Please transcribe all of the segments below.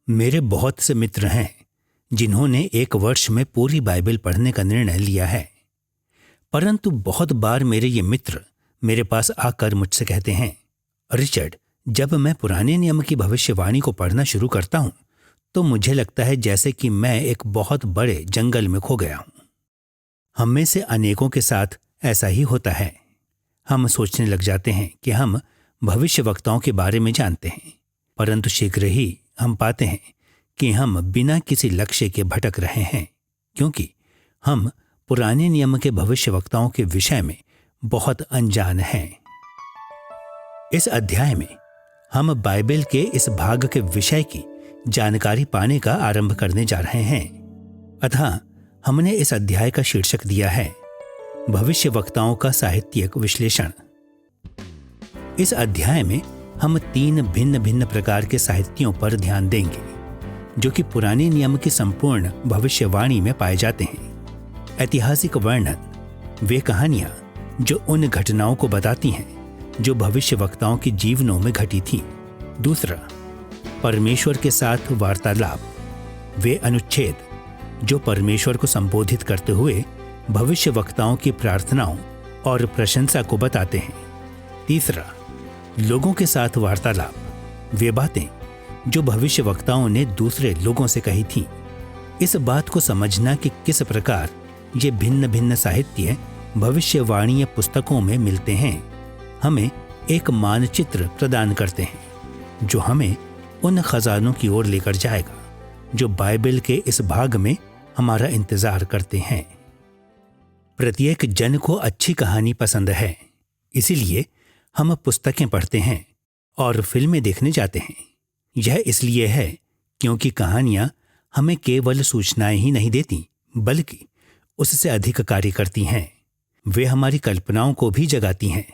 मेरे बहुत से मित्र हैं जिन्होंने एक वर्ष में पूरी बाइबल पढ़ने का निर्णय लिया है, परंतु बहुत बार मेरे ये मित्र मेरे पास आकर मुझसे कहते हैं, रिचर्ड, जब मैं पुराने नियम की भविष्यवाणी को पढ़ना शुरू करता हूं तो मुझे लगता है जैसे कि मैं एक बहुत बड़े जंगल में खो गया हूं। हम में से अनेकों के साथ ऐसा ही होता है। हम सोचने लग जाते हैं कि हम भविष्यवक्ताओं के बारे में जानते हैं, परंतु शीघ्र ही हम पाते हैं कि हम बिना किसी लक्ष्य के भटक रहे हैं, क्योंकि हम पुराने नियम के भविष्यवक्ताओं के विषय में बहुत अनजान हैं। इस अध्याय में हम बाइबल के इस भाग के विषय की जानकारी पाने का आरंभ करने जा रहे हैं। अतः हमने इस अध्याय का शीर्षक दिया है भविष्यवक्ताओं का साहित्यिक विश्लेषण। इस अध्याय में हम 3 भिन्न भिन्न प्रकार के साहित्यों पर ध्यान देंगे जो कि पुराने नियम की संपूर्ण भविष्यवाणी में पाए जाते हैं। ऐतिहासिक वर्णन, वे कहानियां जो उन घटनाओं को बताती हैं जो भविष्यवक्ताओं के जीवनों में घटी थी। दूसरा, परमेश्वर के साथ वार्तालाप, वे अनुच्छेद जो परमेश्वर को संबोधित करते हुए भविष्यवक्ताओं की प्रार्थनाओं और प्रशंसा को बताते हैं। तीसरा, लोगों के साथ वार्तालाप, वे बातें जो भविष्यवक्ताओं ने दूसरे लोगों से कही थी। इस बात को समझना कि किस प्रकार ये भिन्न भिन्न साहित्य भविष्यवाणीय पुस्तकों में मिलते हैं, हमें एक मानचित्र प्रदान करते हैं जो हमें उन खजानों की ओर लेकर जाएगा जो बाइबल के इस भाग में हमारा इंतजार करते हैं। प्रत्येक जन को अच्छी कहानी पसंद है, इसीलिए हम पुस्तकें पढ़ते हैं और फिल्में देखने जाते हैं। यह इसलिए है क्योंकि कहानियां हमें केवल सूचनाएं ही नहीं देती, बल्कि उससे अधिक कार्य करती हैं। वे हमारी कल्पनाओं को भी जगाती हैं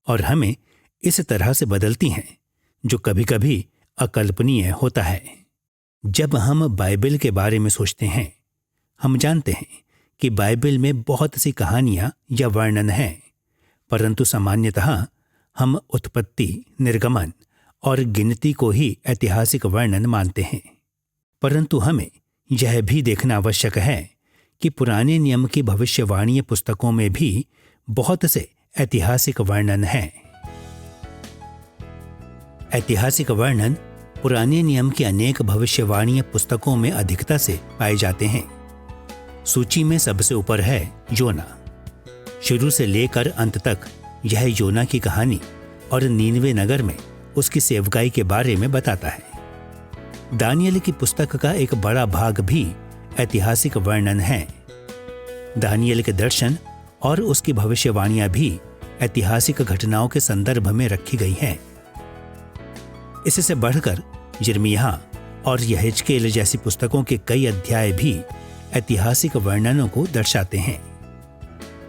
और हमें इस तरह से बदलती हैं जो कभी कभी अकल्पनीय होता है। जब हम बाइबल के बारे में सोचते हैं, हम जानते हैं कि बाइबल में बहुत सी कहानियां या वर्णन हैं, परंतु सामान्यतः हम उत्पत्ति, निर्गमन और गिनती को ही ऐतिहासिक वर्णन मानते हैं। परंतु हमें यह भी देखना आवश्यक है कि पुराने नियम की भविष्यवाणीय पुस्तकों में भी बहुत से ऐतिहासिक वर्णन हैं। ऐतिहासिक वर्णन पुराने नियम की अनेक भविष्यवाणीय पुस्तकों में अधिकता से पाए जाते हैं। सूची में सबसे ऊपर है योना। शुरू से लेकर अंत तक यह योना की कहानी और नीनवे नगर में उसकी सेवकाई के बारे में बताता है। दानियल की पुस्तक का एक बड़ा भाग भी ऐतिहासिक वर्णन है। दानियल के दर्शन और उसकी भविष्यवाणियां भी ऐतिहासिक घटनाओं के संदर्भ में रखी गई हैं। इससे बढ़कर यिर्मयाह और यहेजकेल जैसी पुस्तकों के कई अध्याय भी ऐतिहासिक वर्णनों को दर्शाते हैं।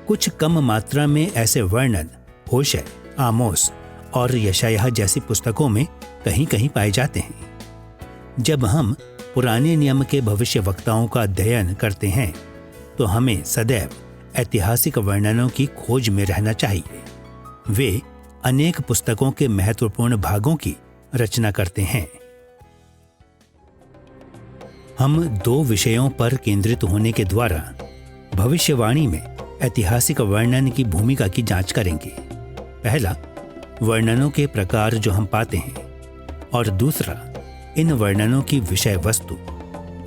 कुछ कम मात्रा में ऐसे वर्णन होशे, आमोस और यशायाह जैसी पुस्तकों में कहीं कहीं पाए जाते हैं। जब हम पुराने नियम के भविष्यवक्ताओं का अध्ययन करते हैं तो हमें सदैव ऐतिहासिक वर्णनों की खोज में रहना चाहिए। वे अनेक पुस्तकों के महत्वपूर्ण भागों की रचना करते हैं। हम 2 विषयों पर केंद्रित होने के द्वारा भविष्यवाणी में ऐतिहासिक वर्णन की भूमिका की जांच करेंगे। पहला, वर्णनों के प्रकार जो हम पाते हैं, और दूसरा, इन वर्णनों की विषय वस्तु।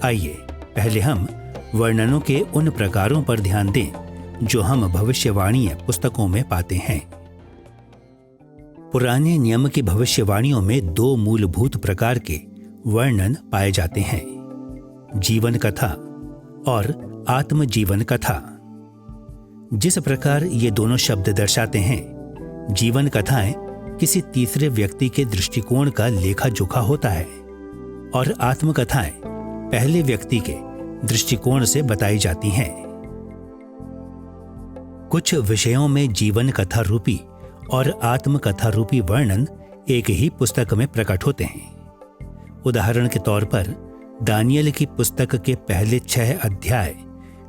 आइए पहले हम वर्णनों के उन प्रकारों पर ध्यान दें जो हम भविष्यवाणीय पुस्तकों में पाते हैं। पुराने नियम की भविष्यवाणियों में 2 मूलभूत प्रकार के वर्णन पाए जाते हैं, जीवन कथा और आत्मजीवन कथा। जिस प्रकार ये दोनों शब्द दर्शाते हैं, जीवन कथाएं किसी तीसरे व्यक्ति के दृष्टिकोण का लेखा जोखा होता है और आत्मकथाएं पहले व्यक्ति के दृष्टिकोण से बताई जाती हैं। कुछ विषयों में जीवन कथा रूपी और आत्मकथा रूपी वर्णन एक ही पुस्तक में प्रकट होते हैं। उदाहरण के तौर पर दानियल की पुस्तक के पहले 6 अध्याय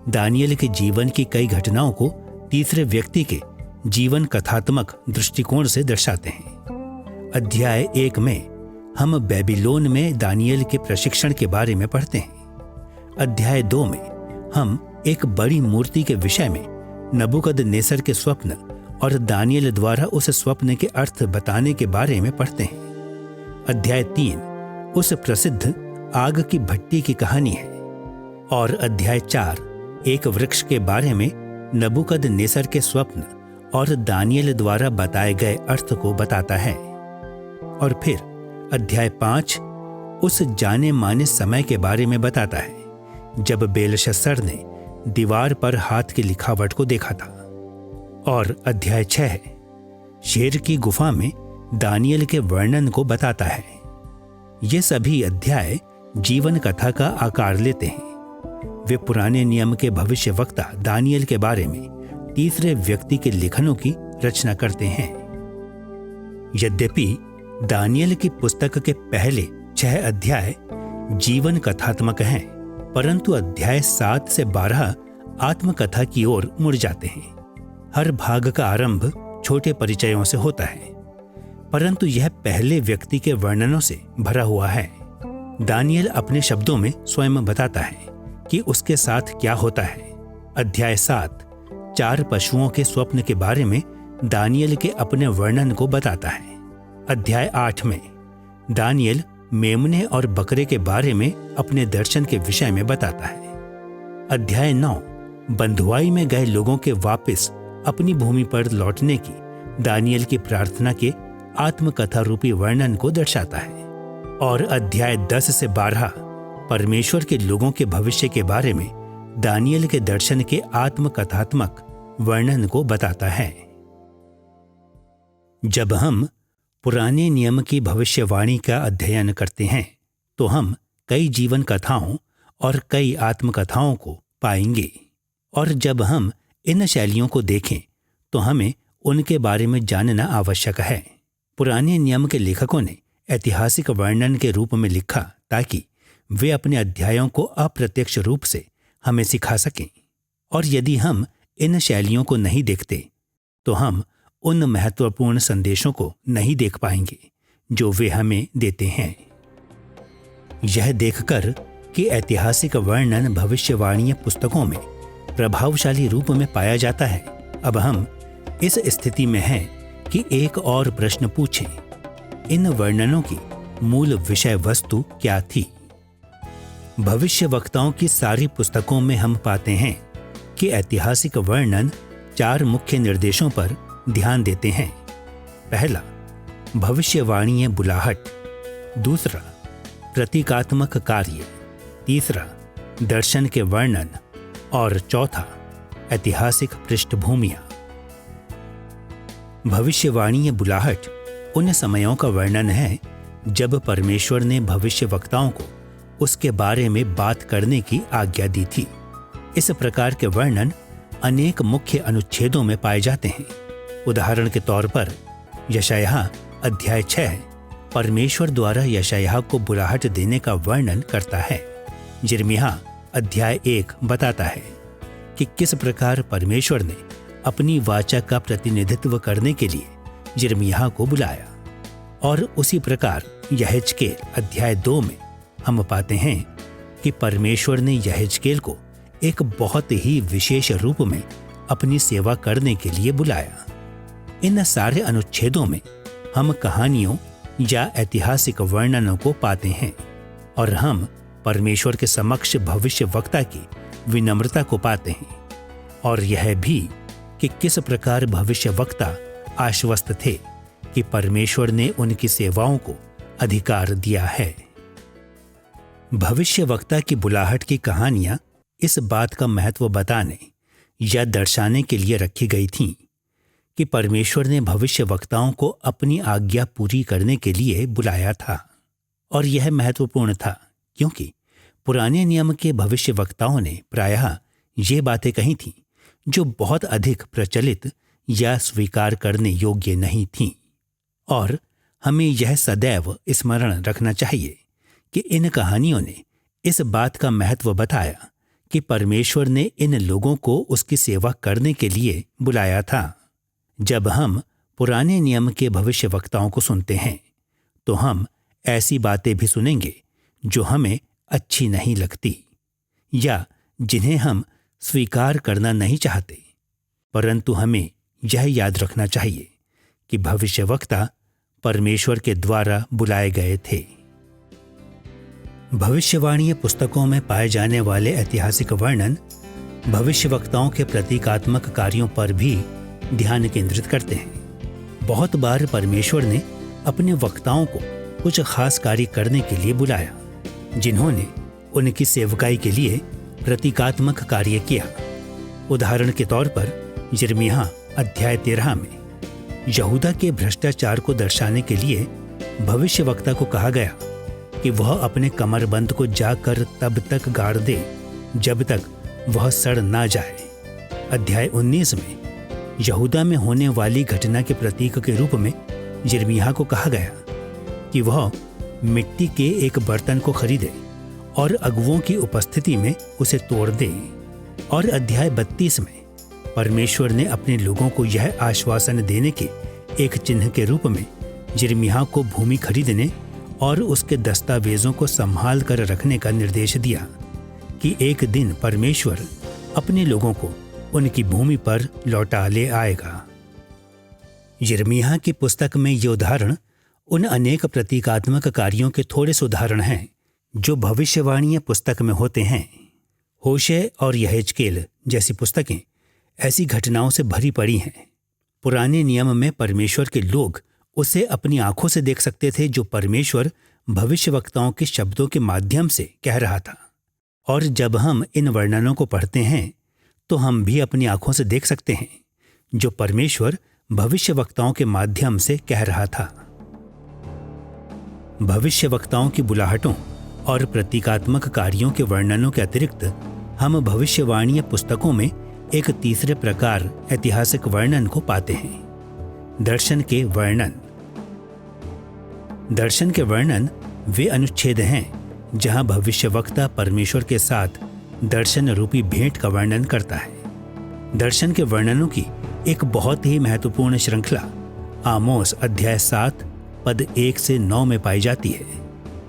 दानियल के जीवन की कई घटनाओं को तीसरे व्यक्ति के जीवन कथात्मक दृष्टिकोण से दर्शाते हैं। अध्याय 1 में हम बेबीलोन में दानियल के प्रशिक्षण के बारे में पढ़ते हैं। अध्याय 2 में हम एक बड़ी मूर्ति के विषय में नबूकदनेस्सर के स्वप्न और दानियल द्वारा उस स्वप्न के अर्थ बताने के बारे में पढ़ते हैं। अध्याय 3 उस प्रसिद्ध आग की भट्टी की कहानी है और अध्याय 4 एक वृक्ष के बारे में नबूकदनेस्सर के स्वप्न और दानियल द्वारा बताए गए अर्थ को बताता है। और फिर अध्याय 5 उस जाने माने समय के बारे में बताता है जब बेलशस्सर ने दीवार पर हाथ की लिखावट को देखा था। और अध्याय 6 शेर की गुफा में दानियल के वर्णन को बताता है। ये सभी अध्याय जीवन कथा का आकार लेते हैं। वे पुराने नियम के भविष्यवक्ता दानियल के बारे में तीसरे व्यक्ति के लेखनों की रचना करते हैं। यद्यपि दानियल की पुस्तक के पहले 6 अध्याय जीवन कथात्मक हैं, परंतु अध्याय 7 से 12 आत्मकथा की ओर मुड़ जाते हैं। हर भाग का आरंभ छोटे परिचयों से होता है, परंतु यह पहले व्यक्ति के वर्णनों से भरा हुआ है। दानियल अपने शब्दों में स्वयं बताता है कि उसके साथ क्या होता है। अध्याय 7 4 पशुओं के स्वप्न के बारे में दानियल के अपने वर्णन को बताता है। अध्याय 8 में दानियल मेमने और बकरे के बारे में अपने दर्शन के विषय में बताता है। अध्याय 9 बंधुआई में गए लोगों के वापस अपनी भूमि पर लौटने की दानियल की प्रार्थना के आत्मकथा रूपी वर्णन को दर्शाता है। और अध्याय 10 से 12 परमेश्वर के लोगों के भविष्य के बारे में दानियल के दर्शन के आत्मकथात्मक वर्णन को बताता है। जब हम पुराने नियम की भविष्यवाणी का अध्ययन करते हैं तो हम कई जीवन कथाओं और कई आत्मकथाओं को पाएंगे, और जब हम इन शैलियों को देखें तो हमें उनके बारे में जानना आवश्यक है। पुराने नियम के लेखकों ने ऐतिहासिक वर्णन के रूप में लिखा ताकि वे अपने अध्यायों को अप्रत्यक्ष रूप से हमें सिखा सकें, और यदि हम इन शैलियों को नहीं देखते तो हम उन महत्वपूर्ण संदेशों को नहीं देख पाएंगे जो वे हमें देते हैं। यह देखकर कि ऐतिहासिक वर्णन भविष्यवाणीय पुस्तकों में प्रभावशाली रूप में पाया जाता है, अब हम इस स्थिति में हैं कि एक और प्रश्न पूछें, इन वर्णनों की मूल विषय वस्तु क्या थी? भविष्यवक्ताओं की सारी पुस्तकों में हम पाते हैं कि ऐतिहासिक वर्णन 4 मुख्य निर्देशों पर ध्यान देते हैं। पहला, भविष्यवाणीय बुलाहट। दूसरा, प्रतीकात्मक कार्य। तीसरा, दर्शन के वर्णन। और चौथा, ऐतिहासिक पृष्ठभूमियां। भविष्यवाणीय बुलाहट उन समयों का वर्णन है जब परमेश्वर ने भविष्यवक्ताओं को उसके बारे में बात करने की आज्ञा दी थी। इस प्रकार के वर्णन अनेक मुख्य अनुच्छेदों में पाए जाते हैं। उदाहरण के तौर पर यशायाह अध्याय 6 परमेश्वर द्वारा यशायाह को बुलाहट देने का वर्णन करता है। यिर्मयाह अध्याय 1 बताता है कि किस प्रकार परमेश्वर ने अपनी वाचा का प्रतिनिधित्व करने के लिए यिर्मयाह को बुलाया। और उसी प्रकार यहेजकेल अध्याय 2 में हम पाते हैं कि परमेश्वर ने यहेजकेल को एक बहुत ही विशेष रूप में अपनी सेवा करने के लिए बुलाया। इन सारे अनुच्छेदों में हम कहानियों या ऐतिहासिक वर्णनों को पाते हैं, और हम परमेश्वर के समक्ष भविष्यवक्ता की विनम्रता को पाते हैं, और यह भी कि किस प्रकार भविष्यवक्ता आश्वस्त थे कि परमेश्वर ने उनकी सेवाओं को अधिकार दिया है। भविष्यवक्ता की बुलाहट की कहानियां इस बात का महत्व बताने या दर्शाने के लिए रखी गई थीं कि परमेश्वर ने भविष्यवक्ताओं को अपनी आज्ञा पूरी करने के लिए बुलाया था। और यह महत्वपूर्ण था क्योंकि पुराने नियम के भविष्यवक्ताओं ने प्रायः ये बातें कही थीं जो बहुत अधिक प्रचलित या स्वीकार करने योग्य नहीं थीं। और हमें यह सदैव स्मरण रखना चाहिए कि इन कहानियों ने इस बात का महत्व बताया कि परमेश्वर ने इन लोगों को उसकी सेवा करने के लिए बुलाया था। जब हम पुराने नियम के भविष्यवक्ताओं को सुनते हैं तो हम ऐसी बातें भी सुनेंगे जो हमें अच्छी नहीं लगती या जिन्हें हम स्वीकार करना नहीं चाहते, परंतु हमें यह याद रखना चाहिए कि भविष्यवक्ता परमेश्वर के द्वारा बुलाए गए थे। भविष्यवाणी पुस्तकों में पाए जाने वाले ऐतिहासिक वर्णन भविष्यवक्ताओं के प्रतीकात्मक कार्यों पर भी ध्यान केंद्रित करते हैं। बहुत बार परमेश्वर ने अपने वक्ताओं को कुछ खास कार्य करने के लिए बुलाया, जिन्होंने उनकी सेवकाई के लिए प्रतीकात्मक कार्य किया। उदाहरण के तौर पर यिर्मयाह अध्याय 13 में यहूदा के भ्रष्टाचार को दर्शाने के लिए भविष्यवक्ता को कहा गया कि वह अपने कमरबंद को जाकर तब तक गाड़ दे जब तक वह सड़ ना जाए। अध्याय 19 में यहूदा में होने वाली घटना के प्रतीक के रूप में यिर्मयाह को कहा गया कि वह मिट्टी के एक बर्तन को खरीदे और अगुओं की उपस्थिति में उसे तोड़ दे। और अध्याय 32 में परमेश्वर ने अपने लोगों को यह आश्वासन देने के एक चिन्ह के रूप में यिर्मयाह को भूमि खरीदने और उसके दस्तावेजों को संभाल कर रखने का निर्देश दिया कि एक दिन परमेश्वर अपने लोगों को उनकी भूमि पर लौटा ले आएगा। यिर्मयाह की पुस्तक में ये उदाहरण उन अनेक प्रतीकात्मक कार्यों के थोड़े से उदाहरण हैं जो भविष्यवाणी पुस्तक में होते हैं। होशे और यहेजकेल जैसी पुस्तकें ऐसी घटनाओं से भरी पड़ी हैं। पुराने नियम में परमेश्वर के लोग उसे अपनी आंखों से देख सकते थे जो परमेश्वर भविष्यवक्ताओं के शब्दों के माध्यम से कह रहा था। और जब हम इन वर्णनों को पढ़ते हैं तो हम भी अपनी आंखों से देख सकते हैं जो परमेश्वर भविष्यवक्ताओं के माध्यम से कह रहा था। भविष्यवक्ताओं की बुलाहटों और प्रतीकात्मक कार्यों के वर्णनों के अतिरिक्त हम भविष्यवाणी पुस्तकों में एक तीसरे प्रकार ऐतिहासिक वर्णन को पाते हैं, दर्शन के वर्णन। दर्शन के वर्णन वे अनुच्छेद हैं जहां भविष्यवक्ता परमेश्वर के साथ दर्शन रूपी भेंट का वर्णन करता है। दर्शन के वर्णनों की एक बहुत ही महत्वपूर्ण श्रृंखला आमोस अध्याय 7 पद 1 से 9 में पाई जाती है।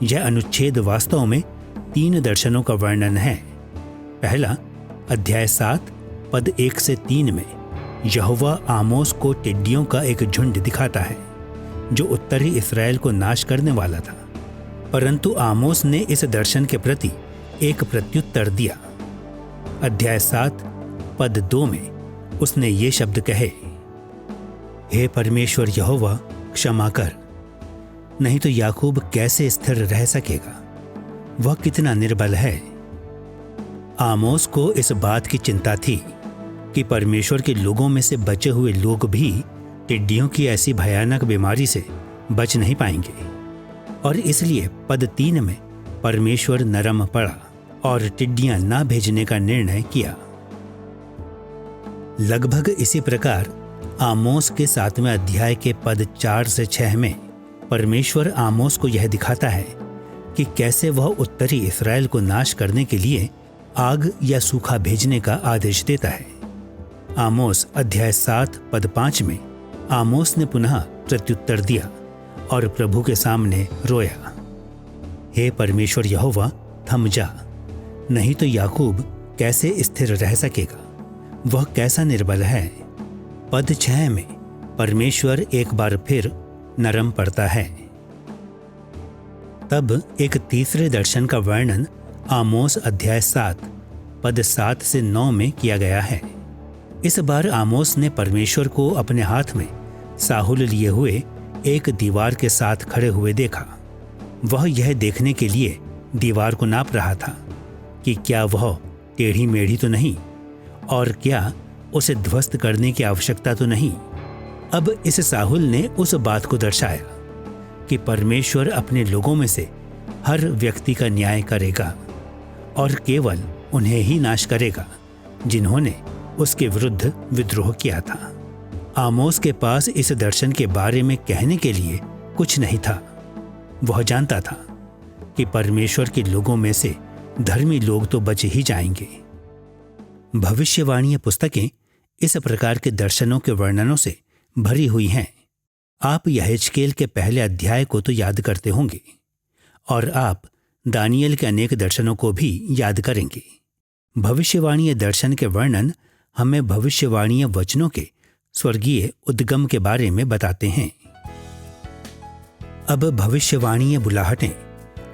यह अनुच्छेद वास्तव में 3 दर्शनों का वर्णन है। पहला, अध्याय 7 पद 1 से 3 में यहोवा आमोस को टिड्डियों का एक झुंड दिखाता है जो उत्तरी इस्राएल को नाश करने वाला था, परंतु आमोस ने इस दर्शन के प्रति एक प्रत्युत्तर दिया। अध्याय 7 पद 2 में उसने ये शब्द कहे, हे परमेश्वर यहोवा, क्षमा कर, नहीं तो याकूब कैसे स्थिर रह सकेगा, वह कितना निर्बल है। आमोस को इस बात की चिंता थी कि परमेश्वर के लोगों में से बचे हुए लोग भी टिड्डियों की ऐसी भयानक बीमारी से बच नहीं पाएंगे, और इसलिए पद 3 में परमेश्वर नरम पड़ा और टिड्डियां ना भेजने का निर्णय किया। लगभग इसी प्रकार आमोस के 7वें अध्याय के पद 4 से 6 में परमेश्वर आमोस को यह दिखाता है कि कैसे वह उत्तरी इस्राएल को नाश करने के लिए आग या सूखा भेजने का आदेश देता है। आमोस अध्याय 7 पद 5 में आमोस ने पुनः प्रत्युत्तर दिया और प्रभु के सामने रोया, हे परमेश्वर यहोवा, थम जा, नहीं तो याकूब कैसे स्थिर रह सकेगा, वह कैसा निर्बल है। पद 6 में परमेश्वर एक बार फिर नरम पड़ता है। तब एक तीसरे दर्शन का वर्णन आमोस अध्याय 7 पद 7 से 9 में किया गया है। इस बार आमोस ने परमेश्वर को अपने हाथ में साहुल लिए हुए एक दीवार के साथ खड़े हुए देखा। वह यह देखने के लिए दीवार को नाप रहा था कि क्या वह टेढ़ी मेढ़ी तो नहीं और क्या उसे ध्वस्त करने की आवश्यकता तो नहीं। अब इस साहुल ने उस बात को दर्शाया कि परमेश्वर अपने लोगों में से हर व्यक्ति का न्याय करेगा और केवल उन्हें ही नाश करेगा जिन्होंने उसके विरुद्ध विद्रोह किया था। आमोस के पास इस दर्शन के बारे में कहने के लिए कुछ नहीं था। वह जानता था कि परमेश्वर के लोगों में से धर्मी लोग तो बच ही जाएंगे। भविष्यवाणी पुस्तकें इस प्रकार के दर्शनों के वर्णनों से भरी हुई हैं। आप यहेजकेल के पहले अध्याय को तो याद करते होंगे। और आप दानियल के अनेक दर्शनों को भी याद करेंगे। भविष्यवाणीय दर्शन के वर्णन हमें भविष्यवाणीय वचनों के स्वर्गीय उद्गम के बारे में बताते हैं। अब भविष्यवाणीय बुलाहटें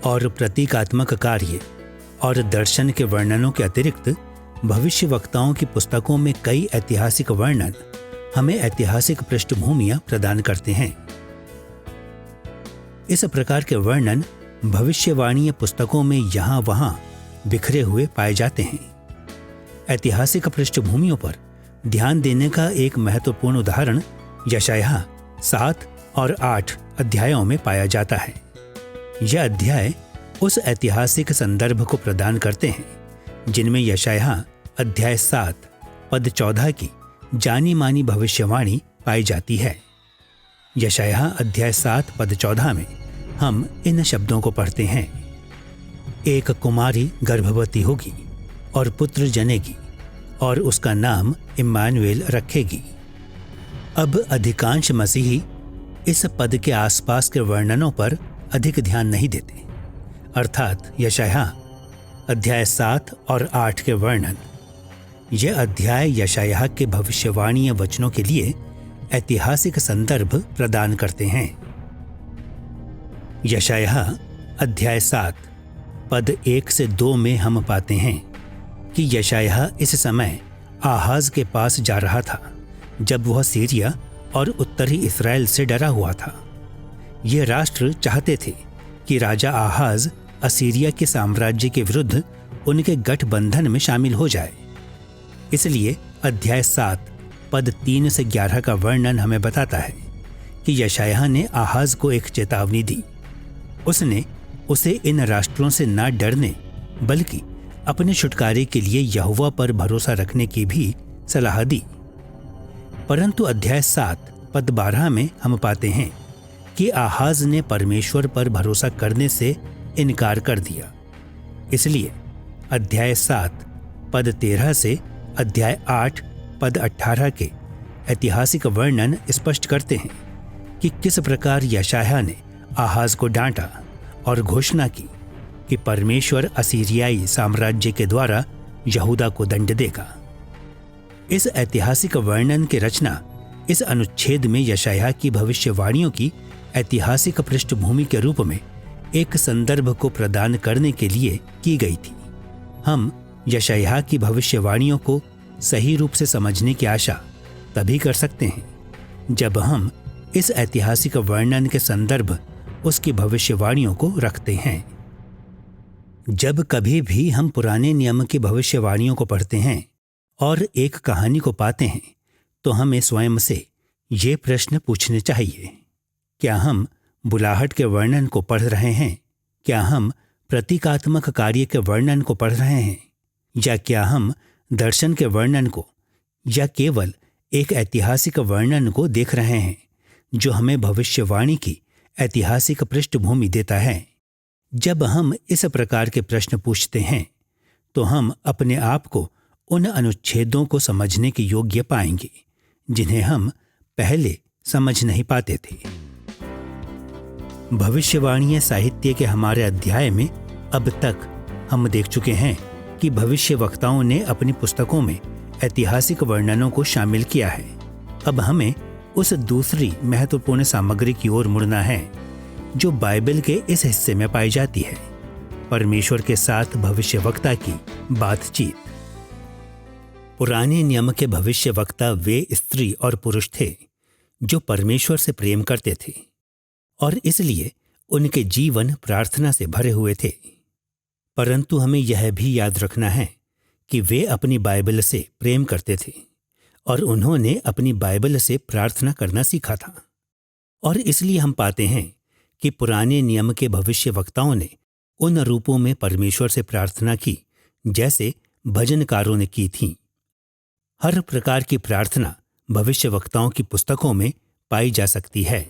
और प्रतीकात्मक कार्य और दर्शन के वर्णनों के अतिरिक्त भविष्यवक्ताओं की पुस्तकों में कई ऐतिहासिक वर्णन हमें ऐतिहासिक पृष्ठभूमियां प्रदान करते हैं। इस प्रकार के वर्णन भविष्यवाणीय पुस्तकों में यहाँ वहाँ बिखरे हुए पाए जाते हैं। ऐतिहासिक पृष्ठभूमियों पर ध्यान देने का एक महत्वपूर्ण उदाहरण यशायाह 7 और 8 अध्यायों में पाया जाता है। यह अध्याय उस ऐतिहासिक संदर्भ को प्रदान करते हैं जिनमें यशायाह अध्याय 7 पद 14 की जानी मानी भविष्यवाणी पाई जाती है। यशायाह अध्याय 7 पद 14 में हम इन शब्दों को पढ़ते हैं, एक कुमारी गर्भवती होगी और पुत्र जनेगी और उसका नाम इम्मानुएल रखेगी। अब अधिकांश मसीही इस पद के आसपास के वर्णनों पर अधिक ध्यान नहीं देते, अर्थात यशायाह अध्याय 7 और 8 के वर्णन। यह अध्याय यशायाह के भविष्यवाणीय वचनों के लिए ऐतिहासिक संदर्भ प्रदान करते हैं। यशायाह अध्याय 7 पद 1 से 2 में हम पाते हैं कि यशायाह इस समय आहाज के पास जा रहा था जब वह सीरिया और उत्तरी इस्राएल से डरा हुआ था। ये राष्ट्र चाहते थे कि राजा आहाज असीरिया के साम्राज्य के विरुद्ध उनके गठबंधन में शामिल हो जाए। इसलिए अध्याय 7 पद 3 से 11 का वर्णन हमें बताता है कि यशायाह ने आहाज को एक चेतावनी दी। उसने उसे इन राष्ट्रों से न डरने बल्कि अपने छुटकारे के लिए यहोवा पर भरोसा रखने की भी सलाह दी। परंतु अध्याय 7 पद 12 में हम पाते हैं कि आहाज ने परमेश्वर पर भरोसा करने से इनकार कर दिया। इसलिए अध्याय 7 पद 13 से अध्याय 8 पद 18 के ऐतिहासिक वर्णन स्पष्ट करते हैं कि किस प्रकार यशायाह ने आहाज को डांटा और घोषणा की कि परमेश्वर असीरियाई साम्राज्य के द्वारा यहूदा को दंड देगा। इस ऐतिहासिक वर्णन की रचना इस अनुच्छेद में यशायाह की भविष्यवाणियों की ऐतिहासिक पृष्ठभूमि के रूप में एक संदर्भ को प्रदान करने के लिए की गई थी। हम यशायाह की भविष्यवाणियों को सही रूप से समझने की आशा तभी कर सकते हैं जब हम इस ऐतिहासिक वर्णन के संदर्भ उसकी भविष्यवाणियों को रखते हैं। जब कभी भी हम पुराने नियम की भविष्यवाणियों को पढ़ते हैं और एक कहानी को पाते हैं तो हमें स्वयं से ये प्रश्न पूछने चाहिए, क्या हम बुलाहट के वर्णन को पढ़ रहे हैं? क्या हम प्रतीकात्मक कार्य के वर्णन को पढ़ रहे हैं? या क्या हम दर्शन के वर्णन को या केवल एक ऐतिहासिक वर्णन को देख रहे हैं जो हमें भविष्यवाणी की ऐतिहासिक पृष्ठभूमि देता है? जब हम इस प्रकार के प्रश्न पूछते हैं तो हम अपने आप को उन अनुच्छेदों को समझने के योग्य पाएंगे जिन्हें हम पहले समझ नहीं पाते थे। भविष्यवाणीय साहित्य के हमारे अध्याय में अब तक हम देख चुके हैं कि भविष्यवक्ताओं ने अपनी पुस्तकों में ऐतिहासिक वर्णनों को शामिल किया है। अब हमें उस दूसरी महत्वपूर्ण सामग्री की ओर मुड़ना है जो बाइबल के इस हिस्से में पाई जाती है, परमेश्वर के साथ भविष्यवक्ता की बातचीत। पुराने नियम के भविष्यवक्ता वे स्त्री और पुरुष थे जो परमेश्वर से प्रेम करते थे और इसलिए उनके जीवन प्रार्थना से भरे हुए थे। परंतु हमें यह भी याद रखना है कि वे अपनी बाइबल से प्रेम करते थे और उन्होंने अपनी बाइबल से प्रार्थना करना सीखा था। और इसलिए हम पाते हैं कि पुराने नियम के भविष्यवक्ताओं ने उन रूपों में परमेश्वर से प्रार्थना की जैसे भजनकारों ने की थी। हर प्रकार की प्रार्थना भविष्यवक्ताओं की पुस्तकों में पाई जा सकती है।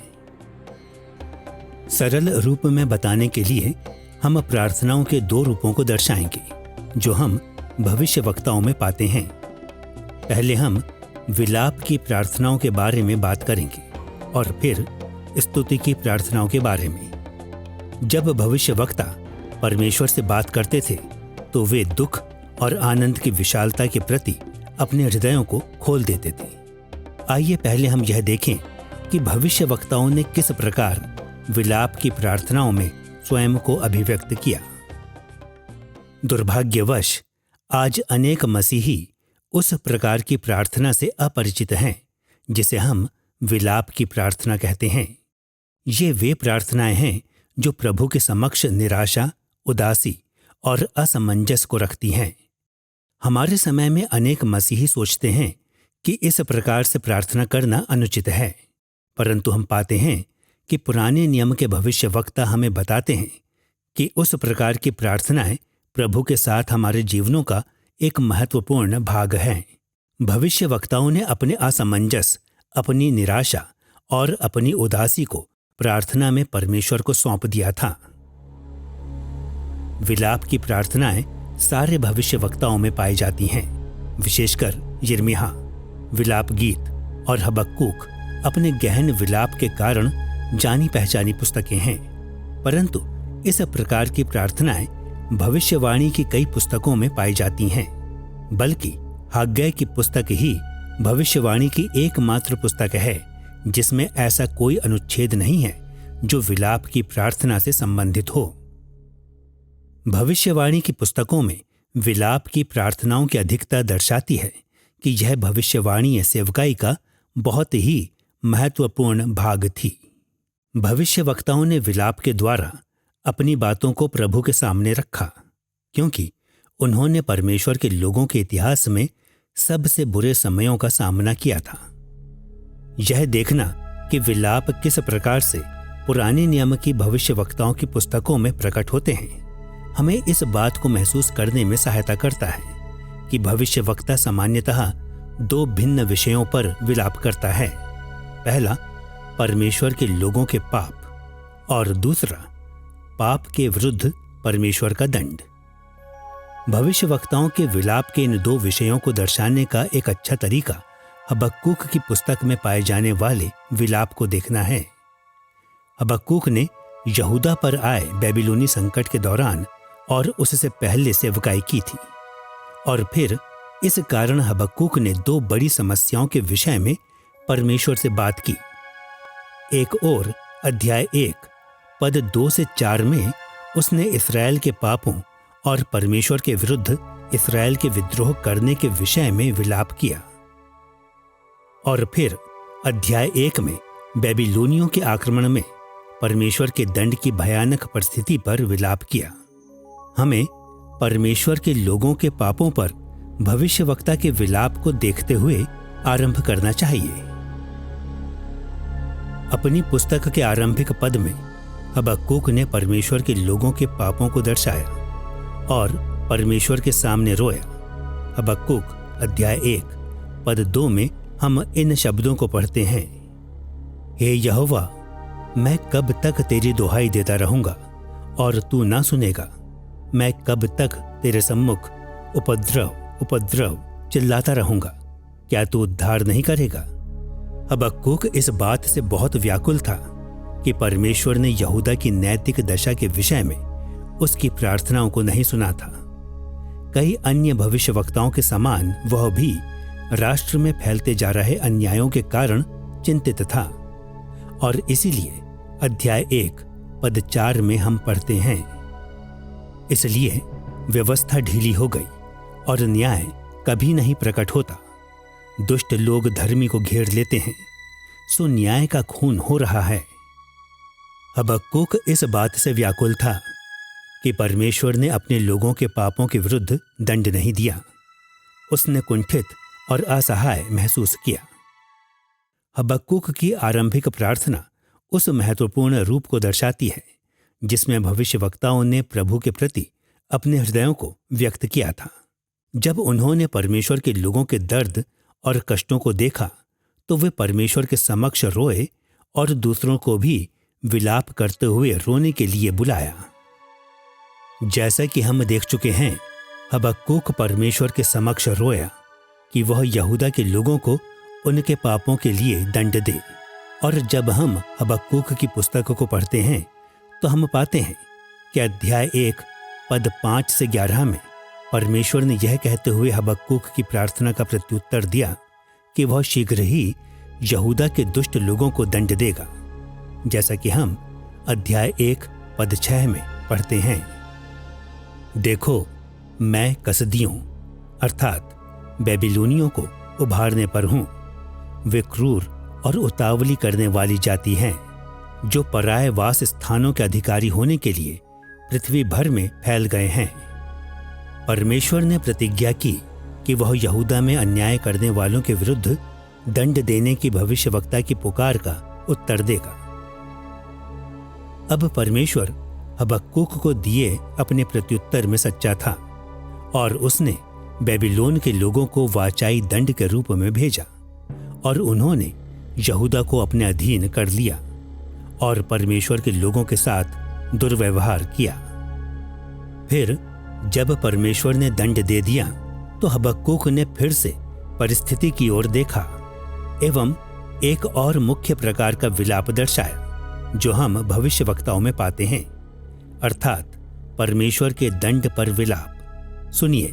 सरल रूप में बताने के लिए हम प्रार्थनाओं के 2 रूपों को दर्शाएंगे जो हम भविष्यवक्ताओं में पाते हैं। पहले हम विलाप की प्रार्थनाओं के बारे में बात करेंगे और फिर स्तुति की प्रार्थनाओं के बारे में। जब भविष्यवक्ता परमेश्वर से बात करते थे तो वे दुख और आनंद की विशालता के प्रति अपने हृदयों को खोल देते थे। आइए पहले हम यह देखें कि भविष्यवक्ताओं ने किस प्रकार विलाप की प्रार्थनाओं में स्वयं को अभिव्यक्त किया। दुर्भाग्यवश आज अनेक मसीही उस प्रकार की प्रार्थना से अपरिचित हैं जिसे हम विलाप की प्रार्थना कहते हैं। ये वे प्रार्थनाएं हैं जो प्रभु के समक्ष निराशा, उदासी और असमंजस को रखती हैं। हमारे समय में अनेक मसीही सोचते हैं कि इस प्रकार से प्रार्थना करना अनुचित है, परंतु हम पाते हैं कि पुराने नियम के भविष्यवक्ता हमें बताते हैं कि उस प्रकार की प्रार्थनाएं प्रभु के साथ हमारे जीवनों का एक महत्वपूर्ण भाग हैं। भविष्यवक्ताओं ने अपने असमंजस, अपनी निराशा और अपनी उदासी को प्रार्थना में परमेश्वर को सौंप दिया था। विलाप की प्रार्थनाएं सारे भविष्यवक्ताओं में पाई जाती हैं, विशेषकर यिर्मयाह, विलाप गीत और हबक्कूक अपने गहन विलाप के कारण जानी पहचानी पुस्तकें हैं। परंतु इस प्रकार की प्रार्थनाएं भविष्यवाणी की कई पुस्तकों में पाई जाती हैं, बल्कि हग्गै की पुस्तक ही भविष्यवाणी की एकमात्र पुस्तक है जिसमें ऐसा कोई अनुच्छेद नहीं है जो विलाप की प्रार्थना से संबंधित हो। भविष्यवाणी की पुस्तकों में विलाप की प्रार्थनाओं की अधिकता दर्शाती है कि यह भविष्यवाणी सेवकाई का बहुत ही महत्वपूर्ण भाग थी। भविष्यवक्ताओं ने विलाप के द्वारा अपनी बातों को प्रभु के सामने रखा, क्योंकि उन्होंने परमेश्वर के लोगों के इतिहास में सबसे बुरे समयों का सामना किया था। यह देखना कि विलाप किस प्रकार से पुराने नियम की भविष्यवक्ताओं की पुस्तकों में प्रकट होते हैं हमें इस बात को महसूस करने में सहायता करता है कि भविष्यवक्ता सामान्यतः दो भिन्न विषयों पर विलाप करता है। पहला, परमेश्वर के लोगों के पाप, और दूसरा, पाप के विरुद्ध परमेश्वर का दंड। भविष्यवक्ताओं के विलाप के इन दो विषयों को दर्शाने का एक अच्छा तरीका हबक्कूक की पुस्तक में पाए जाने वाले विलाप को देखना है। हबक्कूक ने यहूदा पर आए बेबीलोनी संकट के दौरान और उससे पहले सेवकाई की थी, और फिर इस कारण हबक्कूक ने दो बड़ी समस्याओं के विषय में परमेश्वर से बात की। एक ओर अध्याय 1 पद 2 से 4 में उसने इस्राएल के पापों और परमेश्वर के विरुद्ध इस्राएल के विद्रोह करने के विषय में विलाप किया, और फिर अध्याय 1 में बेबीलोनियों के आक्रमण में परमेश्वर के दंड की भयानक परिस्थिति पर विलाप किया। हमें परमेश्वर के लोगों के पापों पर भविष्यवक्ता के विलाप को देखते हुए आरंभ करना चाहिए। अपनी पुस्तक के आरंभिक पद में हबक्कूक ने परमेश्वर के लोगों के पापों को दर्शाया और परमेश्वर के सामने रोया। हबक्कूक अध्याय 1 पद 2 में हम इन शब्दों को पढ़ते हैं, हे यहोवा, मैं कब तक तेरी दुहाई देता रहूंगा और तू ना सुनेगा? मैं कब तक तेरे सम्मुख उपद्रव चिल्लाता रहूंगा? क्या तू उद्धार नहीं करेगा? हबक्कूक इस बात से बहुत व्याकुल था कि परमेश्वर ने यहूदा की नैतिक दशा के विषय में उसकी प्रार्थनाओं को नहीं सुना था। कई अन्य भविष्यवक्ताओं के समान वह भी राष्ट्र में फैलते जा रहे अन्यायों के कारण चिंतित था, और इसीलिए अध्याय 1 पद 4 में हम पढ़ते हैं, इसलिए व्यवस्था ढीली हो गई और न्याय कभी नहीं प्रकट होता। दुष्ट लोग धर्मी को घेर लेते हैं, सो न्याय का खून हो रहा है। हबक्कूक इस बात से व्याकुल था कि परमेश्वर ने अपने लोगों के पापों के विरुद्ध दंड नहीं दिया। उसने कुंठित और असहाय महसूस किया। हबक्कूक की आरंभिक प्रार्थना उस महत्वपूर्ण रूप को दर्शाती है जिसमें भविष्यवक्ताओं ने प्रभु के प्रति अपने हृदयों को व्यक्त किया था। जब उन्होंने परमेश्वर के लोगों के दर्द और कष्टों को देखा तो वे परमेश्वर के समक्ष रोए और दूसरों को भी विलाप करते हुए रोने के लिए बुलाया। जैसा कि हम देख चुके हैं, हबक्कूक परमेश्वर के समक्ष रोया कि वह यहूदा के लोगों को उनके पापों के लिए दंड दे। और जब हम हबक्कूक की पुस्तक को पढ़ते हैं तो हम पाते हैं कि अध्याय 1 पद 5 से 11 में परमेश्वर ने यह कहते हुए हबक्कूक की प्रार्थना का प्रत्युत्तर दिया कि वह शीघ्र ही यहूदा के दुष्ट लोगों को दंड देगा, जैसा कि हम अध्याय 1 पद 6 में पढ़ते हैं। देखो, मैं कसदियों अर्थात बेबीलोनियों को उभारने पर हूं। वे क्रूर और उतावली करने वाली जाति हैं, जो पराये वास स्थानों के अधिकारी होने के लिए पृथ्वी भर में फैल गए हैं। परमेश्वर ने प्रतिज्ञा की कि वह यहूदा में अन्याय करने वालों के विरुद्ध दंड देने की भविष्यवक्ता की पुकार का उत्तर देगा। अब परमेश्वर हबक्कूक को दिए अपने प्रत्युत्तर में सच्चा था और उसने बेबीलोन के लोगों को वाचाई दंड के रूप में भेजा और उन्होंने यहूदा को अपने अधीन कर लिया और परमेश्वर के लोगों के साथ दुर्व्यवहार किया। फिर जब परमेश्वर ने दंड दे दिया तो हबक्कूक ने फिर से परिस्थिति की ओर देखा एवं एक और मुख्य प्रकार का विलाप दर्शाया जो हम भविष्यवक्ताओं में पाते हैं, अर्थात परमेश्वर के दंड पर विलाप। सुनिए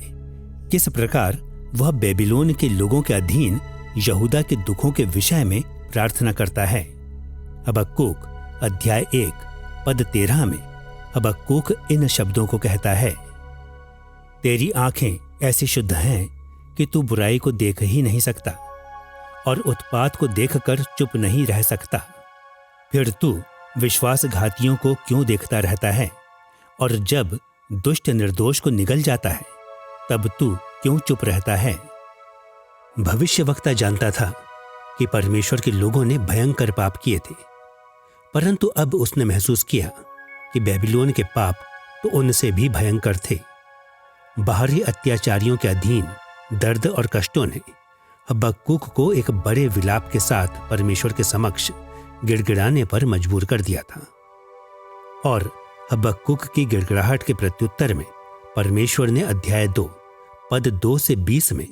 किस प्रकार वह बेबीलोन के लोगों के अधीन यहूदा के दुखों के विषय में प्रार्थना करता है। हबक्कूक अध्याय 1 पद 13 में हबक्कूक इन शब्दों को कहता है, तेरी आंखें ऐसी शुद्ध हैं कि तू बुराई को देख ही नहीं सकता और उत्पात को देखकर चुप नहीं रह सकता। फिर तू विश्वासघातियों को क्यों देखता रहता है और जब दुष्ट निर्दोष को निगल जाता है तब तू क्यों चुप रहता है। भविष्यवक्ता जानता था कि परमेश्वर के लोगों ने भयंकर पाप किए थे, परंतु अब उसने महसूस किया कि बेबीलोन के पाप तो उनसे भी भयंकर थे। बाहरी अत्याचारियों के अधीन दर्द और कष्टों ने हबक्कूक को एक बड़े विलाप के साथ परमेश्वर के समक्ष गिड़गिड़ाने पर मजबूर कर दिया था और हबक्कूक की गिड़गिड़ाहट के प्रत्युत्तर में परमेश्वर ने अध्याय 2 पद 2 से 20 में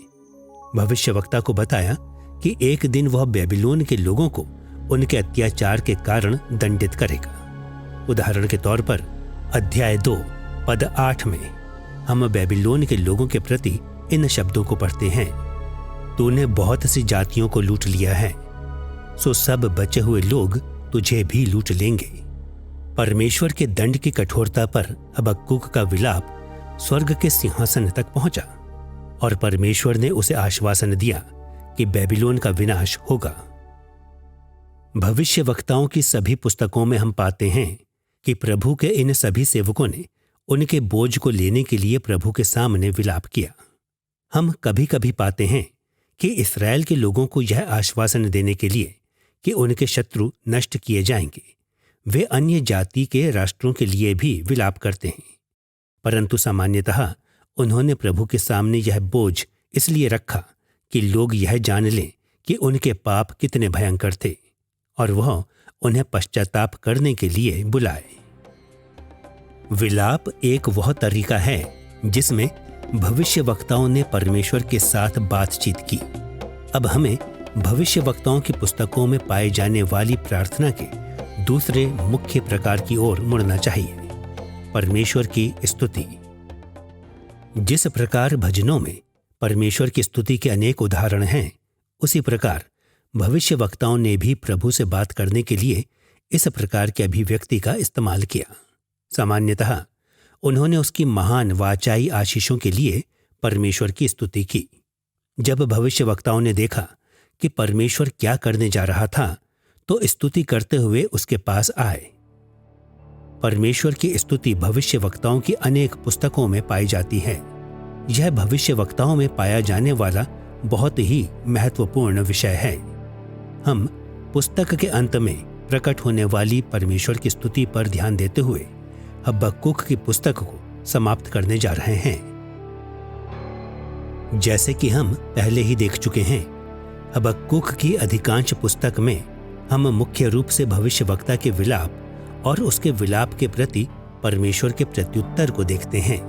भविष्यवक्ता को बताया कि एक दिन वह बेबीलोन के लोगों को उनके अत्याचार के कारण दंडित करेगा। उदाहरण के तौर पर अध्याय 2 पद 8 में हम बेबीलोन के लोगों के प्रति इन शब्दों को पढ़ते हैं, तूने बहुत सी जातियों को लूट लिया है, सो सब बचे हुए लोग तुझे भी लूट लेंगे। परमेश्वर के दंड की कठोरता पर हबक्कूक का विलाप स्वर्ग के सिंहासन तक पहुंचा और परमेश्वर ने उसे आश्वासन दिया कि बेबीलोन का विनाश होगा। भविष्यवक्ताओं की सभी पुस्तकों में हम पाते हैं कि प्रभु के इन सभी सेवकों ने उनके बोझ को लेने के लिए प्रभु के सामने विलाप किया। हम कभी कभी पाते हैं कि इस्राएल के लोगों को यह आश्वासन देने के लिए कि उनके शत्रु नष्ट किए जाएंगे, वे अन्य जाति के राष्ट्रों के लिए भी विलाप करते हैं, परंतु सामान्यतः उन्होंने प्रभु के सामने यह बोझ इसलिए रखा कि लोग यह जान लें कि उनके पाप कितने भयंकर थे और वह उन्हें पश्चाताप करने के लिए बुलाए। विलाप एक वह तरीका है जिसमें भविष्यवक्ताओं ने परमेश्वर के साथ बातचीत की। अब हमें भविष्यवक्ताओं की पुस्तकों में पाए जाने वाली प्रार्थना के दूसरे मुख्य प्रकार की ओर मुड़ना चाहिए, परमेश्वर की स्तुति। जिस प्रकार भजनों में परमेश्वर की स्तुति के अनेक उदाहरण हैं, उसी प्रकार भविष्यवक्ताओं ने भी प्रभु से बात करने के लिए इस प्रकार की अभिव्यक्ति का इस्तेमाल किया। सामान्यतः उन्होंने उसकी महान वाचाई आशीषों के लिए परमेश्वर की स्तुति की। जब भविष्यवक्ताओं ने देखा कि परमेश्वर क्या करने जा रहा था, तो स्तुति करते हुए उसके पास आए। परमेश्वर की स्तुति भविष्यवक्ताओं की अनेक पुस्तकों में पाई जाती है। यह भविष्यवक्ताओं में पाया जाने वाला बहुत ही महत्वपूर्ण विषय है। हम पुस्तक के अंत में प्रकट होने वाली परमेश्वर की स्तुति पर ध्यान देते हुए हबक्कूक की पुस्तक को समाप्त करने जा रहे हैं। जैसे कि हम पहले ही देख चुके हैं, हबक्कूक की अधिकांश पुस्तक में हम मुख्य रूप से भविष्यवक्ता के विलाप और उसके विलाप के प्रति परमेश्वर के प्रत्युत्तर को देखते हैं,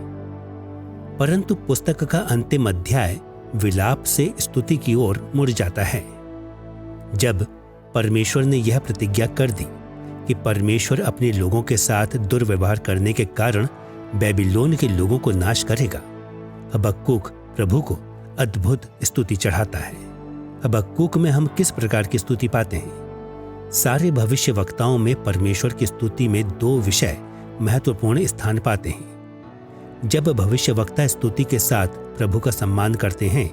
परंतु पुस्तक का अंतिम अध्याय विलाप से स्तुति की ओर मुड़ जाता है। जब परमेश्वर ने यह प्रतिज्ञा कर दी कि परमेश्वर अपने लोगों के साथ दुर्व्यवहार करने के कारण बेबीलोन के लोगों को नाश करेगा, हबक्कूक प्रभु को अद्भुत स्तुति चढ़ाता है। हबक्कूक में हम किस प्रकार की स्तुति पाते हैं? सारे भविष्य वक्ताओं में परमेश्वर की स्तुति में दो विषय महत्वपूर्ण स्थान पाते हैं। जब भविष्य वक्ता स्तुति के साथ प्रभु का सम्मान करते हैं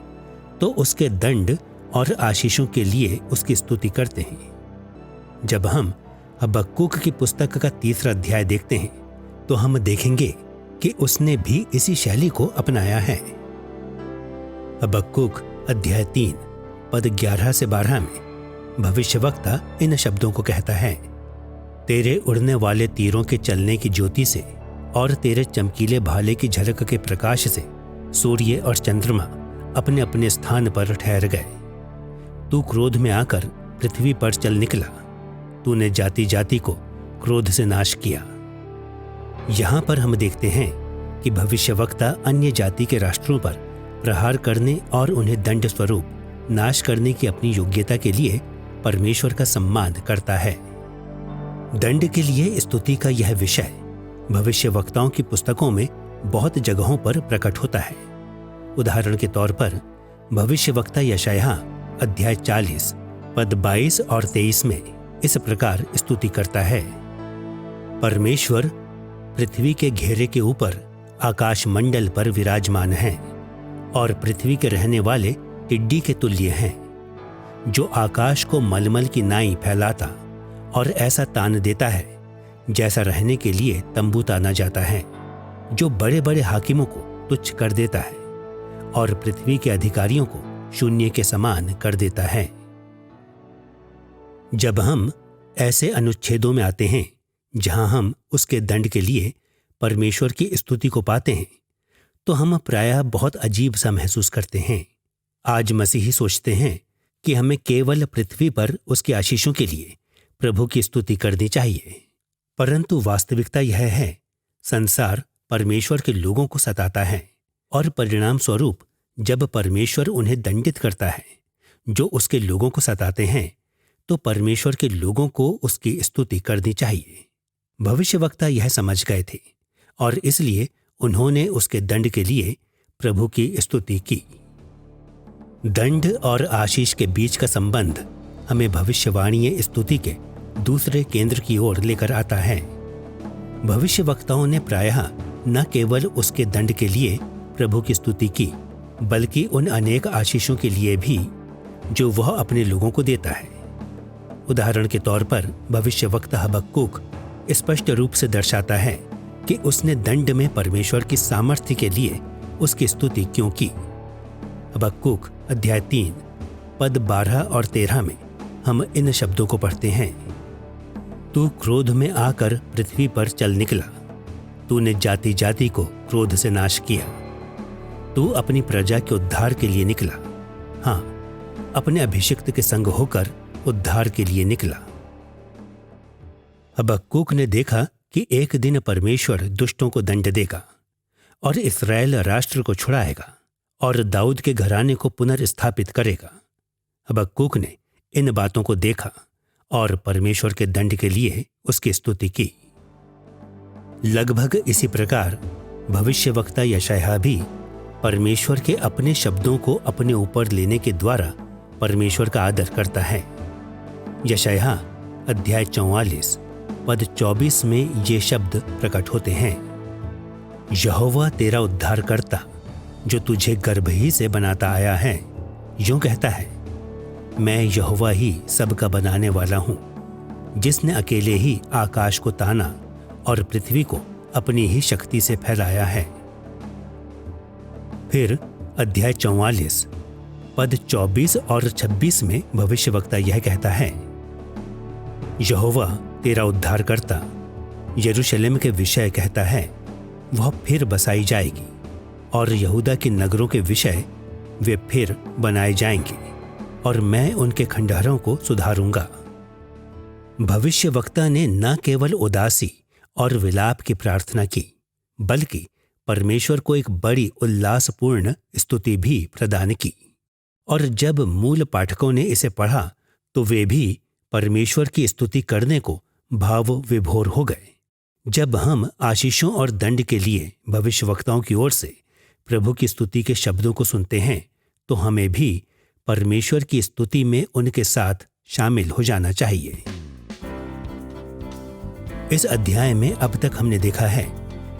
तो उसके दंड और आशीषों के लिए उसकी स्तुति करते हैं। जब हम हबक्कूक की पुस्तक का 3 अध्याय देखते हैं तो हम देखेंगे कि उसने भी इसी शैली को अपनाया है। हबक्कूक अध्याय 3 पद 11 से 12 में भविष्यवक्ता इन शब्दों को कहता है, तेरे उड़ने वाले तीरों के चलने की ज्योति से और तेरे चमकीले भाले की झलक के प्रकाश से सूर्य और चंद्रमा अपने अपने स्थान पर ठहर गए। तू क्रोध में आकर पृथ्वी पर चल निकला, तूने जाति जाति को क्रोध से नाश किया। यहां पर हम देखते हैं कि भविष्यवक्ता अन्य जाति के राष्ट्रों पर प्रहार करने और उन्हें दंड स्वरूप नाश करने की अपनी योग्यता के लिए परमेश्वर का सम्मान करता है। दंड के लिए स्तुति का यह विषय भविष्यवक्ताओं की पुस्तकों में बहुत जगहों पर प्रकट होता है। उदाहरण के तौर पर भविष्यवक्ता यशायाह अध्याय 40 पद 22 और 23 में इस प्रकार स्तुति करता है, परमेश्वर पृथ्वी के घेरे के ऊपर आकाश मंडल पर विराजमान हैं और पृथ्वी के रहने वाले टिड्डी के तुल्य हैं, जो आकाश को मलमल की नाई फैलाता और ऐसा तान देता है जैसा रहने के लिए तंबू ताना जाता है, जो बड़े बड़े हाकिमों को तुच्छ कर देता है और पृथ्वी के अधिकारियों को शून्य के समान कर देता है। जब हम ऐसे अनुच्छेदों में आते हैं जहां हम उसके दंड के लिए परमेश्वर की स्तुति को पाते हैं तो हम प्रायः बहुत अजीब सा महसूस करते हैं। आज मसीही सोचते हैं कि हमें केवल पृथ्वी पर उसके आशीषों के लिए प्रभु की स्तुति करनी चाहिए, परंतु वास्तविकता यह है संसार परमेश्वर के लोगों को सताता है और परिणाम स्वरूप जब परमेश्वर उन्हें दंडित करता है जो उसके लोगों को सताते हैं तो परमेश्वर के लोगों को उसकी स्तुति करनी चाहिए। भविष्यवक्ता यह समझ गए थे और इसलिए उन्होंने उसके दंड के लिए प्रभु की स्तुति की। दंड और आशीष के बीच का संबंध हमें भविष्यवाणीय स्तुति के दूसरे केंद्र की ओर लेकर आता है। भविष्यवक्ताओं ने प्रायः न केवल उसके दंड के लिए प्रभु की स्तुति की बल्कि उन अनेक आशीषों के लिए भी जो वह अपने लोगों को देता है। उदाहरण के तौर पर भविष्यवक्ता हबक्कूक स्पष्ट रूप से दर्शाता है कि उसने दंड में परमेश्वर की सामर्थ्य के लिए उसकी स्तुति क्यों की। हबक्कूक अध्याय 3 पद 12 और 13 में हम इन शब्दों को पढ़ते हैं, तू क्रोध में आकर पृथ्वी पर चल निकला, तूने जाति जाति को क्रोध से नाश किया। तू अपनी प्रजा के उद्धार के लिए निकला, हाँ, अपने अभिषिक्त के संग होकर उद्धार के लिए निकला। हबक्कूक ने देखा कि एक दिन परमेश्वर दुष्टों को दंड देगा और इस्राएल राष्ट्र को छुड़ाएगा और दाऊद के घराने को पुनर्स्थापित करेगा। हबक्कूक ने इन बातों को देखा और परमेश्वर के दंड के लिए उसकी स्तुति की। लगभग इसी प्रकार भविष्यवक्ता यशायाह भी परमेश्वर के अपने शब्दों को अपने ऊपर लेने के द्वारा परमेश्वर का आदर करता है। यशायाह अध्याय 44 पद 24 में ये शब्द प्रकट होते हैं, यहोवा तेरा उद्धार करता जो तुझे गर्भ ही से बनाता आया है, यूं कहता है, मैं यहोवा ही सबका बनाने वाला हूं, जिसने अकेले ही आकाश को ताना और पृथ्वी को अपनी ही शक्ति से फैलाया है। फिर अध्याय 44 पद 24 और 26 में भविष्यवक्ता यह कहता है, यहोवा तेरा उद्धार करता यरूशलेम के विषय कहता है, वह फिर बसाई जाएगी और यहूदा के नगरों के विषय वे फिर बनाए जाएंगे और मैं उनके खंडहरों को सुधारूंगा। भविष्यवक्ता ने न केवल उदासी और विलाप की प्रार्थना की बल्कि परमेश्वर को एक बड़ी उल्लासपूर्ण स्तुति भी प्रदान की, और जब मूल पाठकों ने इसे पढ़ा तो वे भी परमेश्वर की स्तुति करने को भाव विभोर हो गए। जब हम आशीषों और दंड के लिए भविष्यवक्ताओं की ओर से प्रभु की स्तुति के शब्दों को सुनते हैं तो हमें भी परमेश्वर की स्तुति में उनके साथ शामिल हो जाना चाहिए। इस अध्याय में अब तक हमने देखा है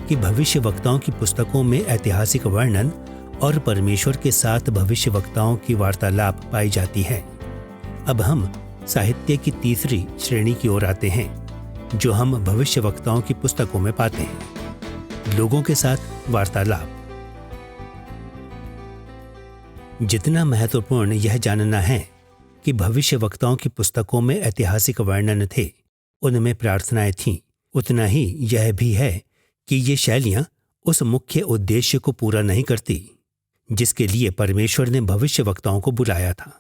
कि भविष्यवक्ताओं की पुस्तकों में ऐतिहासिक वर्णन और परमेश्वर के साथ भविष्यवक्ताओं की वार्तालाप पाई जाती है। अब हम साहित्य की तीसरी श्रेणी की ओर आते हैं जो हम भविष्यवक्ताओं की पुस्तकों में पाते हैं, लोगों के साथ वार्तालाप। जितना महत्वपूर्ण यह जानना है कि भविष्यवक्ताओं की पुस्तकों में ऐतिहासिक वर्णन थे, उनमें प्रार्थनाएं थीं, उतना ही यह भी है कि ये शैलियां उस मुख्य उद्देश्य को पूरा नहीं करती जिसके लिए परमेश्वर ने भविष्यवक्ताओं को बुलाया था।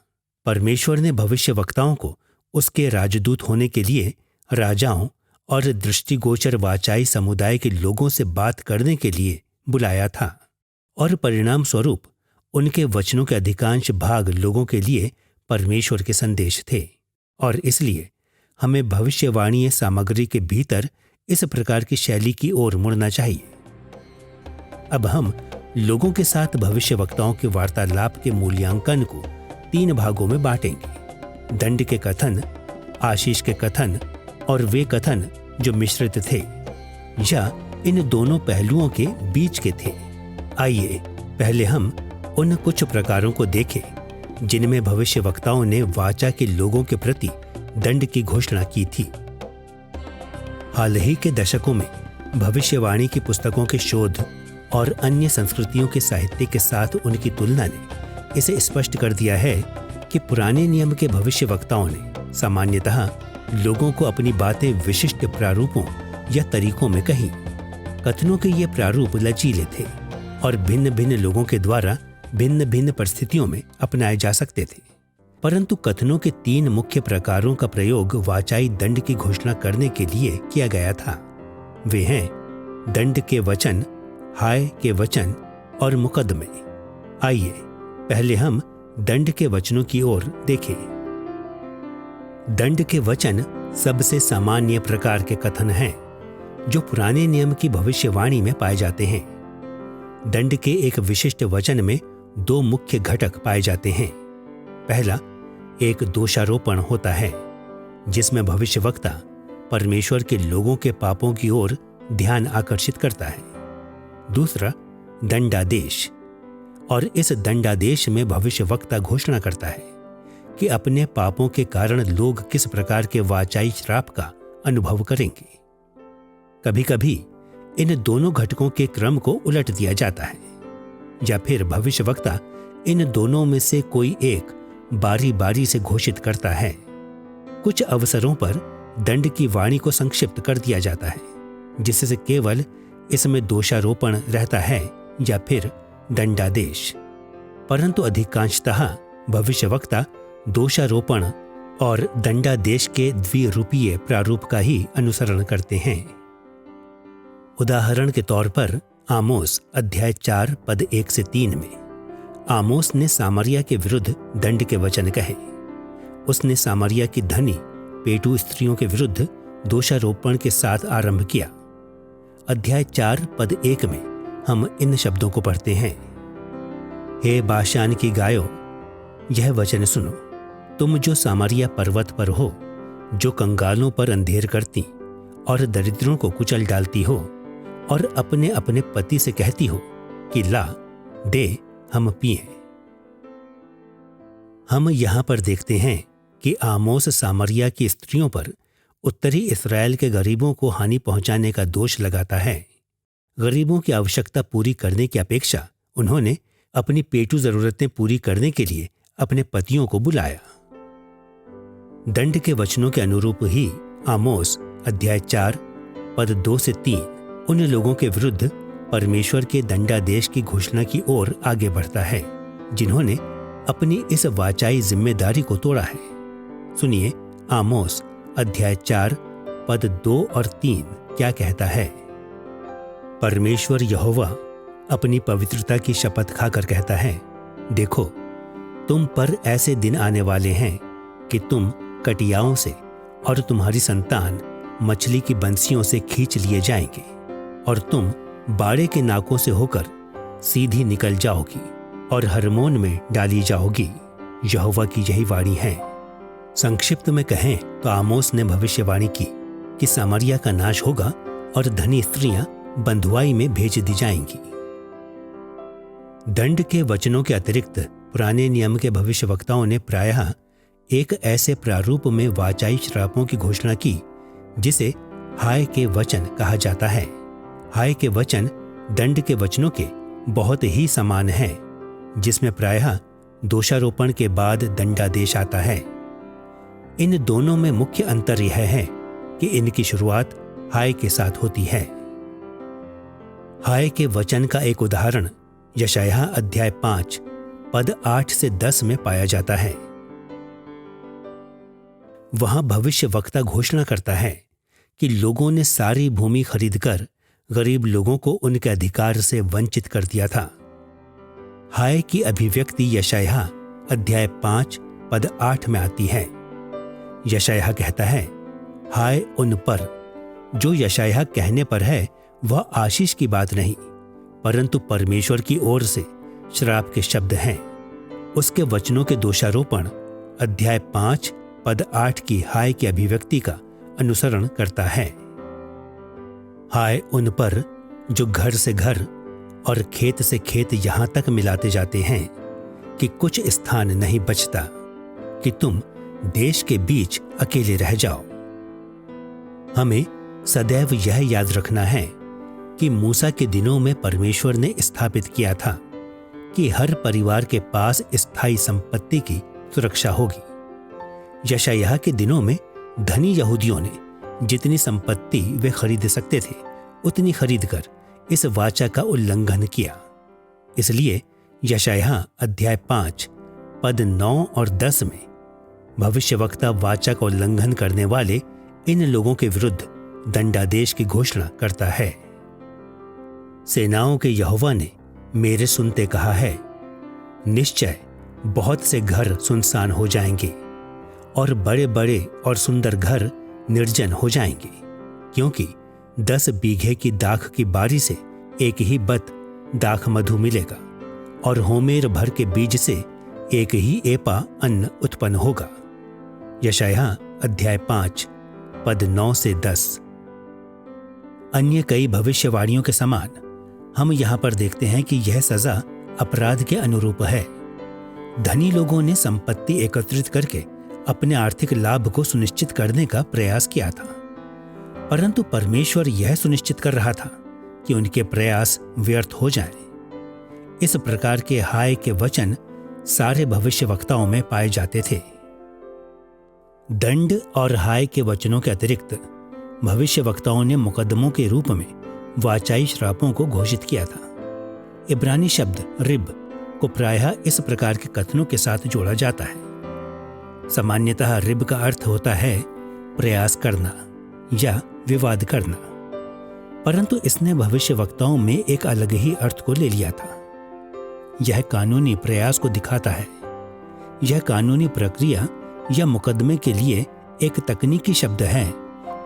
परमेश्वर ने भविष्यवक्ताओं को उसके राजदूत होने के लिए राजाओं और दृष्टिगोचर वाचाई समुदाय के लोगों से बात करने के लिए बुलाया था, और परिणाम स्वरूप उनके वचनों के अधिकांश भाग लोगों के लिए परमेश्वर के संदेश थे। और इसलिए हमें भविष्यवाणीय सामग्री के भीतर इस प्रकार की शैली की ओर मुड़ना चाहिए। अब हम लोगों के साथ भविष्यवक्ताओं के वार्तालाप के मूल्यांकन को 3 भागों में बांटेंगे: दंड के कथन, आशीष के कथन और वे कथन जो मिश्रित थे या इन दोनों पहलुओं के बीच के थे। आइए पहले हम उन कुछ प्रकारों को देखें जिनमें भविष्यवक्ताओं ने वाचा के लोगों के प्रति दंड की घोषणा की थी। हाल ही के दशकों में भविष्यवाणी की पुस्तकों के शोध और अन्य संस्कृतियों के साहित्य के साथ उनकी तुलना ने इसे स्पष्ट कर दिया है कि पुराने नियम के भविष्यवक्ताओं ने सामान्यतः लोगों को अपनी बातें विशिष्ट प्रारूपों या तरीकों में कहीं। कथनों के ये प्रारूप लचीले थे और भिन्न भिन्न लोगों के द्वारा भिन्न भिन्न परिस्थितियों में अपनाए जा सकते थे। परंतु कथनों के 3 मुख्य प्रकारों का प्रयोग वाचाई दंड की घोषणा करने के लिए किया गया था। वे हैं दंड के वचन, हाय के वचन और मुकदमे। आइए पहले हम दंड के वचनों की ओर देखें। दंड के वचन सबसे सामान्य प्रकार के कथन हैं जो पुराने नियम की भविष्यवाणी में पाए जाते हैं। दंड के एक विशिष्ट वचन में 2 मुख्य घटक पाए जाते हैं। पहला एक दोषारोपण होता है जिसमें भविष्यवक्ता परमेश्वर के लोगों के पापों की ओर ध्यान आकर्षित करता है। दूसरा दंडादेश, और इस दंडादेश में भविष्यवक्ता घोषणा करता है कि अपने पापों के कारण लोग किस प्रकार के वाचाई श्राप का अनुभव करेंगे। कभी कभी इन दोनों घटकों के क्रम को उलट दिया जाता है या फिर भविष्यवक्ता इन दोनों में से कोई एक बारी बारी से घोषित करता है। कुछ अवसरों पर दंड की वाणी को संक्षिप्त कर दिया जाता है जिससे केवल इसमें दोषारोपण रहता है या फिर दंडादेश। परंतु अधिकांशतः भविष्यवक्ता दोषारोपण और दंडादेश के द्विरूपीय प्रारूप का ही अनुसरण करते हैं। उदाहरण के तौर पर आमोस अध्याय 4 पद 1 से 3 में आमोस ने सामरिया के विरुद्ध दंड के वचन कहे। उसने सामरिया की धनी पेटू स्त्रियों के विरुद्ध दोषारोपण के साथ आरंभ किया। अध्याय 4 पद 1 में हम इन शब्दों को पढ़ते हैं। हे बाशान की गायो, यह वचन सुनो, तुम जो सामरिया पर्वत पर हो, जो कंगालों पर अंधेर करती और दरिद्रों को कुचल डालती हो और अपने अपने पति से कहती हो कि ला दे हम पिएं। हम यहां पर देखते हैं कि आमोस सामरिया की स्त्रियों पर उत्तरी इस्राएल के गरीबों को हानि पहुंचाने का दोष लगाता है। गरीबों की आवश्यकता पूरी करने की अपेक्षा उन्होंने अपनी पेटू जरूरतें पूरी करने के लिए अपने पतियों को बुलाया। दंड के वचनों के अनुरूप ही आमोस अध्याय 4 पद 2 से 3 उन लोगों के विरुद्ध परमेश्वर के दंडादेश की घोषणा की ओर आगे बढ़ता है जिन्होंने अपनी इस वाचाई जिम्मेदारी को तोड़ा है। सुनिए आमोस अध्याय 4 पद 2 और 3 क्या कहता है। परमेश्वर यहोवा अपनी पवित्रता की शपथ खाकर कहता है, देखो तुम पर ऐसे दिन आने वाले हैं कि तुम कटियाओं से और तुम्हारी संतान मछली की बंसियों से खींच लिए जाएंगे और तुम बाड़े के नाकों से होकर सीधी निकल जाओगी और हरमोन में डाली जाओगी। यहोवा की यही वाणी है। संक्षिप्त में कहें तो आमोस ने भविष्यवाणी की कि सामरिया का नाश होगा और धनी स्त्रियां बंधुआई में भेज दी जाएंगी। दंड के वचनों के अतिरिक्त पुराने नियम के भविष्यवक्ताओं ने प्रायः एक ऐसे प्रारूप में वाचाई श्रापों की घोषणा की जिसे हाय के वचन कहा जाता है। हाय के वचन दंड के वचनों के बहुत ही समान है, जिसमें प्रायः दोषारोपण के बाद दंडादेश आता है। इन दोनों में मुख्य अंतर यह है कि इनकी शुरुआत हाय के साथ होती है। हाय के वचन का एक उदाहरण यशायाह अध्याय 5 पद 8 से 10 में पाया जाता है। वहां भविष्य वक्ता घोषणा करता है कि लोगों ने सारी भूमि खरीदकर गरीब लोगों को उनके अधिकार से वंचित कर दिया था। हाय की अभिव्यक्ति यशायाह अध्याय 5 पद 8 में आती है। यशायाह कहता है, हाय उन पर। जो यशायाह कहने पर है वह आशीष की बात नहीं, परंतु परमेश्वर की ओर से श्राप के शब्द हैं। उसके वचनों के दोषारोपण अध्याय 5 पद 8 की हाय की अभिव्यक्ति का अनुसरण करता है। हाय उन पर जो घर से घर और खेत से खेत यहां तक मिलाते जाते हैं कि कुछ स्थान नहीं बचता, कि तुम देश के बीच अकेले रह जाओ। हमें सदैव यह याद रखना है कि मूसा के दिनों में परमेश्वर ने स्थापित किया था कि हर परिवार के पास स्थायी संपत्ति की सुरक्षा होगी। यशायाह के दिनों में धनी यहूदियों ने जितनी संपत्ति वे खरीद सकते थे उतनी खरीदकर इस वाचा का उल्लंघन किया। इसलिए यशायाह अध्याय 5 पद 9 और 10 में भविष्यवक्ता वाचा का उल्लंघन करने वाले इन लोगों के विरुद्ध दंडादेश की घोषणा करता है। सेनाओं के यहोवा ने मेरे सुनते कहा है, निश्चय बहुत से घर सुनसान हो जाएंगे और बड़े बड़े और सुंदर घर निर्जन हो जाएंगे, क्योंकि 10 बीघे की दाख की बारी से एक ही बत दाख मधु मिलेगा और होमेर भर के बीज से एक ही एपा अन्न उत्पन्न होगा। यशायाह अध्याय 5 पद 9 से 10। अन्य कई भविष्यवाणियों के समान हम यहां पर देखते हैं कि यह सजा अपराध के अनुरूप है। धनी लोगों ने संपत्ति एकत्रित करके अपने आर्थिक लाभ को सुनिश्चित करने का प्रयास किया था, परंतु परमेश्वर यह सुनिश्चित कर रहा था कि उनके प्रयास व्यर्थ हो जाएं। इस प्रकार के हाय के वचन सारे भविष्यवक्ताओं में पाए जाते थे। दंड और हाय के वचनों के अतिरिक्त भविष्यवक्ताओं ने मुकदमों के रूप में वाचाई श्रापों को घोषित किया था। इब्रानी शब्द रिब को प्रायः इस प्रकार के कथनों के साथ जोड़ा जाता है। सामान्यतः रिब का अर्थ होता है प्रयास करना या विवाद करना, परंतु इसने भविष्यवक्ताओं में एक अलग ही अर्थ को ले लिया था। यह कानूनी प्रयास को दिखाता है। यह कानूनी प्रक्रिया या मुकदमे के लिए एक तकनीकी शब्द है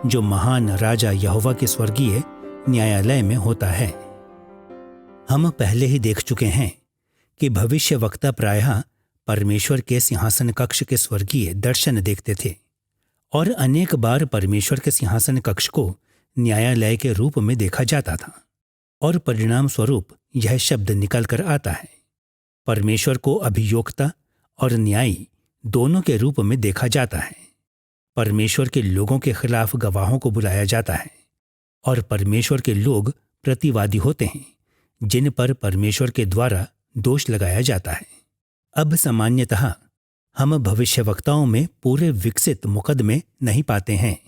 जो महान राजा यहोवा के स्वर्गीय न्यायालय में होता है। हम पहले ही देख चुके हैं कि भविष्यवक्ता प्रायः परमेश्वर के सिंहासन कक्ष के स्वर्गीय दर्शन देखते थे और अनेक बार परमेश्वर के सिंहासन कक्ष को न्यायालय के रूप में देखा जाता था और परिणाम स्वरूप यह शब्द निकल कर आता है। परमेश्वर को अभियोक्ता और न्यायी दोनों के रूप में देखा जाता है। परमेश्वर के लोगों के खिलाफ गवाहों को बुलाया जाता है और परमेश्वर के लोग प्रतिवादी होते हैं जिन पर परमेश्वर के द्वारा दोष लगाया जाता है। अब सामान्यतः हम भविष्यवक्ताओं में पूरे विकसित मुकदमे नहीं पाते हैं,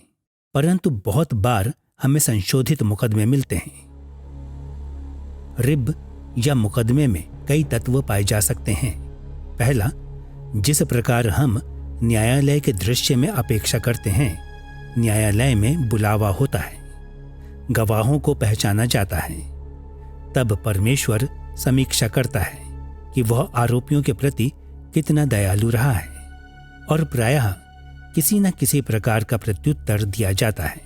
परंतु बहुत बार हमें संशोधित मुकदमे मिलते हैं। रिब या मुकदमे में कई तत्व पाए जा सकते हैं। पहला, जिस प्रकार हम न्यायालय के दृश्य में अपेक्षा करते हैं, न्यायालय में बुलावा होता है, गवाहों को पहचाना जाता है, तब परमेश्वर समीक्षा करता है कि वह आरोपियों के प्रति कितना दयालु रहा है और प्रायः किसी न किसी प्रकार का प्रत्युत्तर दिया जाता है।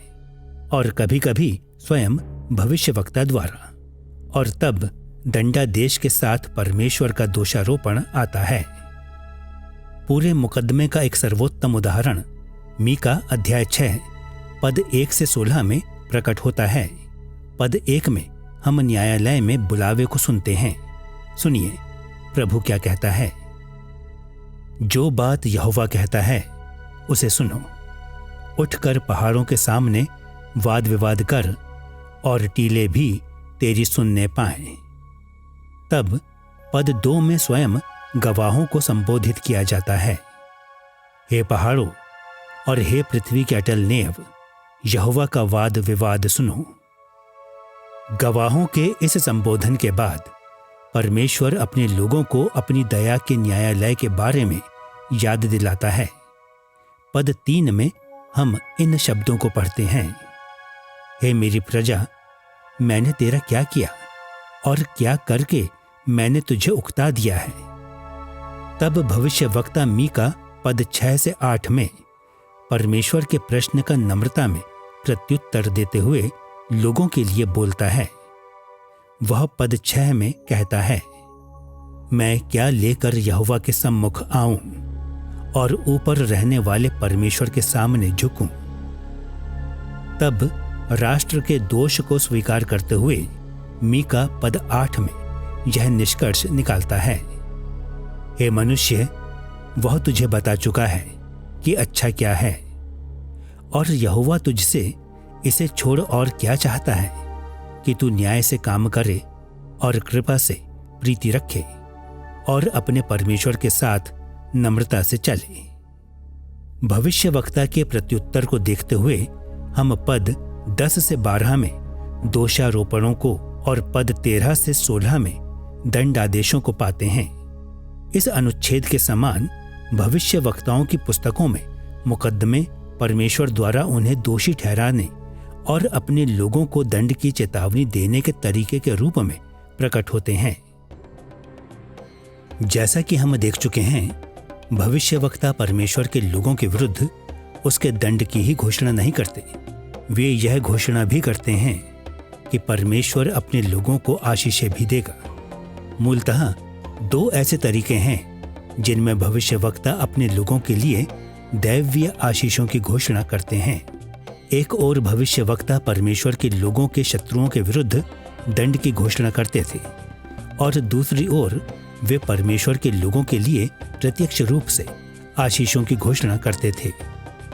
और कभी कभी स्वयं भविष्यवक्ता द्वारा। और तब दंडादेश के साथ परमेश्वर का दोषारोपण आता है। पूरे मुकदमे का एक सर्वोत्तम उदाहरण मीका अध्याय 6 पद 1 से 16 में प्रकट होता है। पद 1 में हम न्यायालय में बुलावे को सुनते हैं। सुनिए प्रभु क्या कहता है। जो बात यहोवा कहता है उसे सुनो। उठकर पहाड़ों के सामने वाद विवाद कर और टीले भी तेरी सुनने पाएं। तब पद 2 में स्वयं गवाहों को संबोधित किया जाता है। हे पहाड़ों और हे पृथ्वी के अटल नेव, यहोवा का वाद विवाद सुनो। गवाहों के इस संबोधन के बाद परमेश्वर अपने लोगों को अपनी दया के न्यायालय के बारे में याद दिलाता है। पद 3 में हम इन शब्दों को पढ़ते हैं। हे मेरी प्रजा, मैंने तेरा क्या किया और क्या करके मैंने तुझे उकता दिया है। तब भविष्यवक्ता मीका पद 6 से 8 में परमेश्वर के प्रश्न का नम्रता में प्रत्युत्तर देते हुए लोगों के लिए बोलता है। वह पद 6 में कहता है, मैं क्या लेकर यहोवा के सम्मुख आऊं और ऊपर रहने वाले परमेश्वर के सामने झुकूं। तब राष्ट्र के दोष को स्वीकार करते हुए मीका पद 8 में यह निष्कर्ष निकालता है। हे मनुष्य, वह तुझे बता चुका है कि अच्छा क्या है, और यहोवा तुझसे इसे छोड़ और क्या चाहता है कि तू न्याय से काम करे और कृपा से प्रीति रखे और अपने परमेश्वर के साथ नम्रता से चले। भविष्यवक्ता के प्रत्युत्तर को देखते हुए हम पद 10 से 12 में दोषारोपणों को और पद 13 से 16 में दंडादेशों को पाते हैं। इस अनुच्छेद के समान भविष्यवक्ताओं की पुस्तकों में मुकदमे परमेश्वर द्वारा उन्हें दोषी ठहराने और अपने लोगों को दंड की चेतावनी देने के तरीके के रूप में प्रकट होते हैं। जैसा कि हम देख चुके हैं, भविष्यवक्ता परमेश्वर के लोगों के विरुद्ध उसके दंड की ही घोषणा नहीं करते। वे यह घोषणा भी करते हैं कि परमेश्वर अपने लोगों को आशीषें भी देगा। मूलतः 2 ऐसे तरीके हैं जिनमें भविष्यवक्ता अपने लोगों के लिए दैवीय आशीषों की घोषणा करते हैं। एक ओर भविष्यवक्ता परमेश्वर के लोगों के शत्रुओं के विरुद्ध दंड की घोषणा करते थे, और दूसरी ओर वे परमेश्वर के लोगों के लिए प्रत्यक्ष रूप से आशीषों की घोषणा करते थे।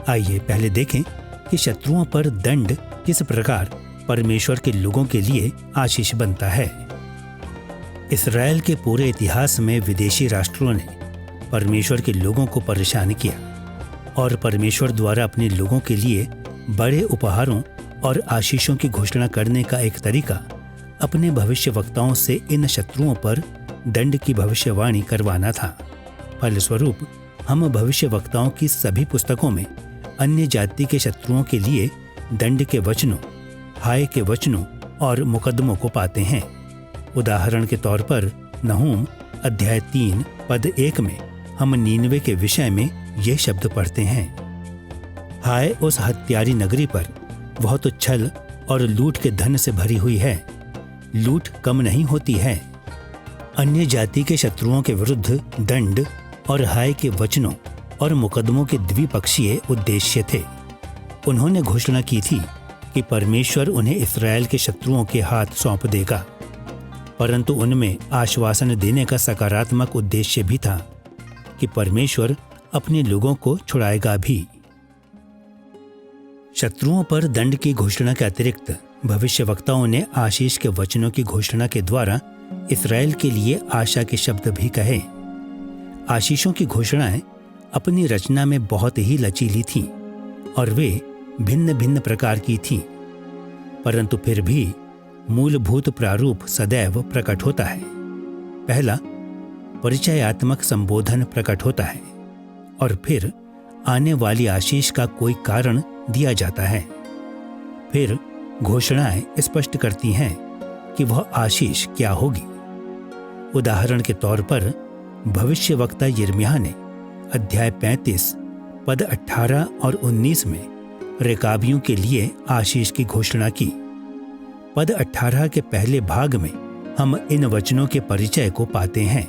आइए पहले देखें कि शत्रुओं पर दंड किस प्रकार परमेश्वर के लोगों के लिए आशीष बनता है। इस्राएल के पूरे इतिहास में विदेशी राष्ट्रों ने परमेश्वर के लोगों को परेशान किया, और परमेश्वर द्वारा अपने लोगों के लिए बड़े उपहारों और आशीषों की घोषणा करने का एक तरीका अपने भविष्यवक्ताओं से इन शत्रुओं पर दंड की भविष्यवाणी करवाना था। फलस्वरूप हम भविष्यवक्ताओं की सभी पुस्तकों में अन्य जाति के शत्रुओं के लिए दंड के वचनों, हाय के वचनों और मुकदमों को पाते हैं। उदाहरण के तौर पर नहूम अध्याय 3 पद 1 में हम नीनवे के विषय में ये शब्द पढ़ते हैं। हाय उस हत्यारी नगरी पर, वह तो छल और लूट के धन से भरी हुई है, लूट कम नहीं होती है। अन्य जाति के शत्रुओं के विरुद्ध दंड और हाय के वचनों और मुकदमों के द्विपक्षीय उद्देश्य थे। उन्होंने घोषणा की थी कि परमेश्वर उन्हें इस्राएल के शत्रुओं के हाथ सौंप देगा, परंतु उनमें आश्वासन देने का सकारात्मक उद्देश्य भी था कि परमेश्वर अपने लोगों को छुड़ाएगा भी। शत्रुओं पर दंड की घोषणा के अतिरिक्त भविष्यवक्ताओं ने आशीष के वचनों की घोषणा के द्वारा इस्राएल के लिए आशा के शब्द भी कहे। आशीषों की घोषणाएं अपनी रचना में बहुत ही लचीली थीं और वे भिन्न भिन्न प्रकार की थीं, परंतु फिर भी मूलभूत प्रारूप सदैव प्रकट होता है। पहला परिचयात्मक संबोधन प्रकट होता है और फिर आने वाली आशीष का कोई कारण दिया जाता है। फिर घोषणाएं स्पष्ट करती हैं कि वह आशीष क्या होगी। उदाहरण के तौर पर भविष्यवक्ता यिर्मयाह ने अध्याय 35 पद 18 और 19 में रेकाबियों के लिए आशीष की घोषणा की। पद 18 के पहले भाग में हम इन वचनों के परिचय को पाते हैं।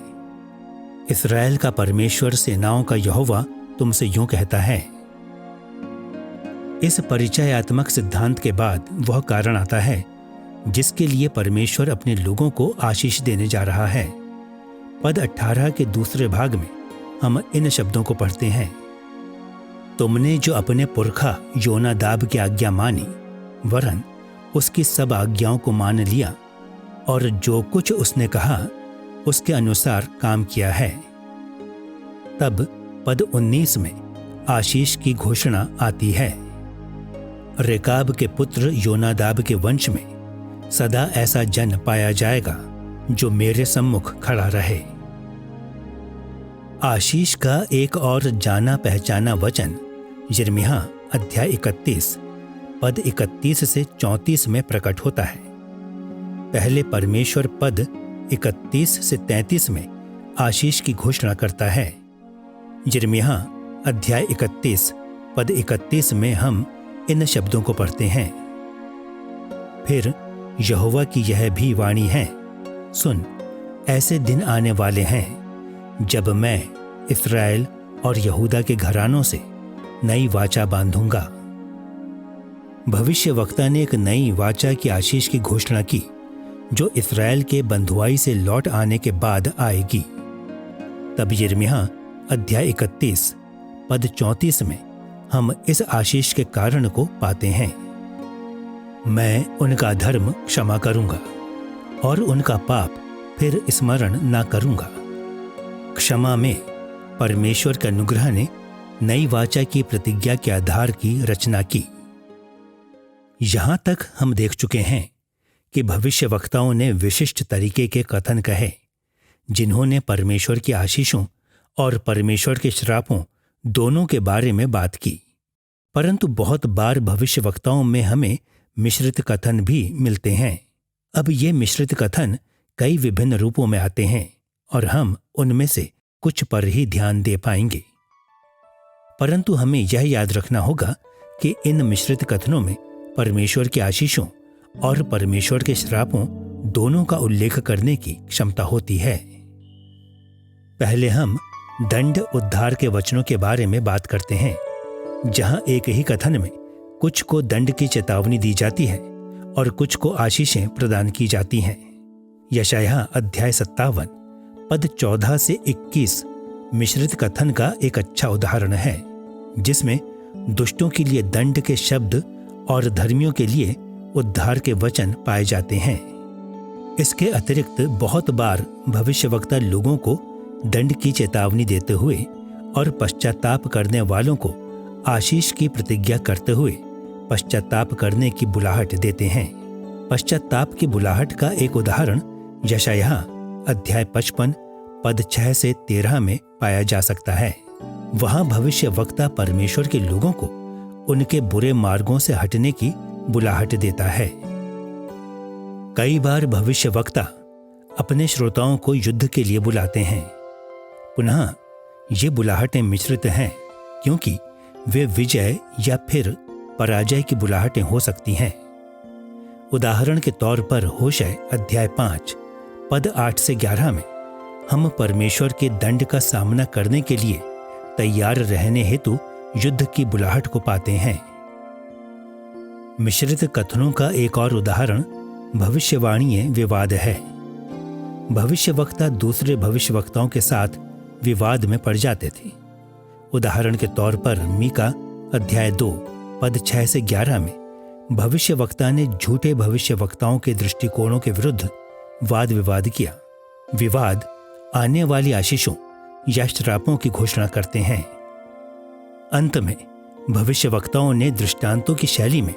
इस्राएल का परमेश्वर, सेनाओं का यहोवा तुमसे यूं कहता है। इस परिचयात्मक सिद्धांत के बाद वह कारण आता है जिसके लिए परमेश्वर अपने लोगों को आशीष देने जा रहा है। पद 18 के दूसरे भाग में हम इन शब्दों को पढ़ते हैं। तुमने जो अपने पुरखा योनादाब की आज्ञा मानी, वरन उसकी सब आज्ञाओं को मान लिया और जो कुछ उसने कहा उसके अनुसार काम किया है। तब पद 19 में आशीष की घोषणा आती है। रेकाब के पुत्र योनादाब के वंश में सदा ऐसा जन पाया जाएगा जो मेरे सम्मुख खड़ा रहे। आशीष का एक और जाना पहचाना वचन यिर्मयाह अध्याय 31 पद 31 से 34 में प्रकट होता है। पहले परमेश्वर पद 31 से 33 में आशीष की घोषणा करता है। यिर्मयाह अध्याय 31 पद 31 में हम इन शब्दों को पढ़ते हैं। फिर यहोवा की यह भी वाणी है, सुन, ऐसे दिन आने वाले हैं जब मैं इस्राएल और यहूदा के घरानों से नई वाचा बांधूंगा। भविष्यवक्ता ने एक नई वाचा की आशीष की घोषणा की जो इस्राएल के बंधुआई से लौट आने के बाद आएगी। तब यिर्मयाह अध्याय 31 पद 34 में हम इस आशीष के कारण को पाते हैं। मैं उनका धर्म क्षमा करूंगा और उनका पाप फिर स्मरण ना करूंगा। क्षमा में परमेश्वर के अनुग्रह ने नई वाचा की प्रतिज्ञा के आधार की रचना की। यहां तक हम देख चुके हैं कि भविष्यवक्ताओं ने विशिष्ट तरीके के कथन कहे जिन्होंने परमेश्वर की आशीषों और परमेश्वर के श्रापों दोनों के बारे में बात की। परंतु बहुत बार भविष्यवक्ताओं में हमें मिश्रित कथन भी मिलते हैं। अब ये मिश्रित कथन कई विभिन्न रूपों में आते हैं और हम उनमें से कुछ पर ही ध्यान दे पाएंगे। परंतु हमें यह याद रखना होगा कि इन मिश्रित कथनों में परमेश्वर की आशीषों और परमेश्वर के श्रापों दोनों का उल्लेख करने की क्षमता होती है। पहले हम दंड उद्धार के वचनों के बारे में बात करते हैं, जहां एक ही कथन में कुछ को दंड की चेतावनी दी जाती है और कुछ को आशीषें प्रदान की जाती हैं। यशायाह अध्याय 57 पद 14 से 21 मिश्रित कथन का एक अच्छा उदाहरण है, जिसमें दुष्टों के लिए दंड के शब्द और धर्मियों के लिए उद्धार के वचन पाए जाते हैं। इसके अतिरिक्त बहुत बार भविष्यवक्ता लोगों को दंड की चेतावनी देते हुए और पश्चाताप करने वालों को आशीष की प्रतिज्ञा करते हुए पश्चाताप करने की बुलाहट देते हैं। पश्चाताप की बुलाहट का एक उदाहरण यशायाह अध्याय 55 पद 6 से 13 में पाया जा सकता है। वहां भविष्यवक्ता परमेश्वर के लोगों को उनके बुरे मार्गों से हटने की बुलाहट देता है। कई बार भविष्यवक्ता अपने श्रोताओं को युद्ध के लिए बुलाते हैं। पुनः ये बुलाहटें मिश्रित हैं क्योंकि वे विजय या फिर पराजय की बुलाहटें हो सकती हैं। उदाहरण के तौर पर होशे अध्याय 5 पद 8 से 11 में हम परमेश्वर के दंड का सामना करने के लिए तैयार रहने हेतु युद्ध की बुलाहट को पाते हैं। मिश्रित कथनों का एक और उदाहरण भविष्यवाणीय विवाद है। भविष्यवक्ता दूसरे भविष्यवक्ताओं के साथ विवाद में पड़ जाते थे। उदाहरण के तौर पर मीका अध्याय 2 पद 6 से 11 में भविष्यवक्ता ने झूठे भविष्यवक्ताओं के दृष्टिकोणों के विरुद्ध वाद विवाद किया। विवाद आने वाली आशीषों या श्रापों की घोषणा करते हैं। अंत में भविष्यवक्ताओं ने दृष्टांतों की शैली में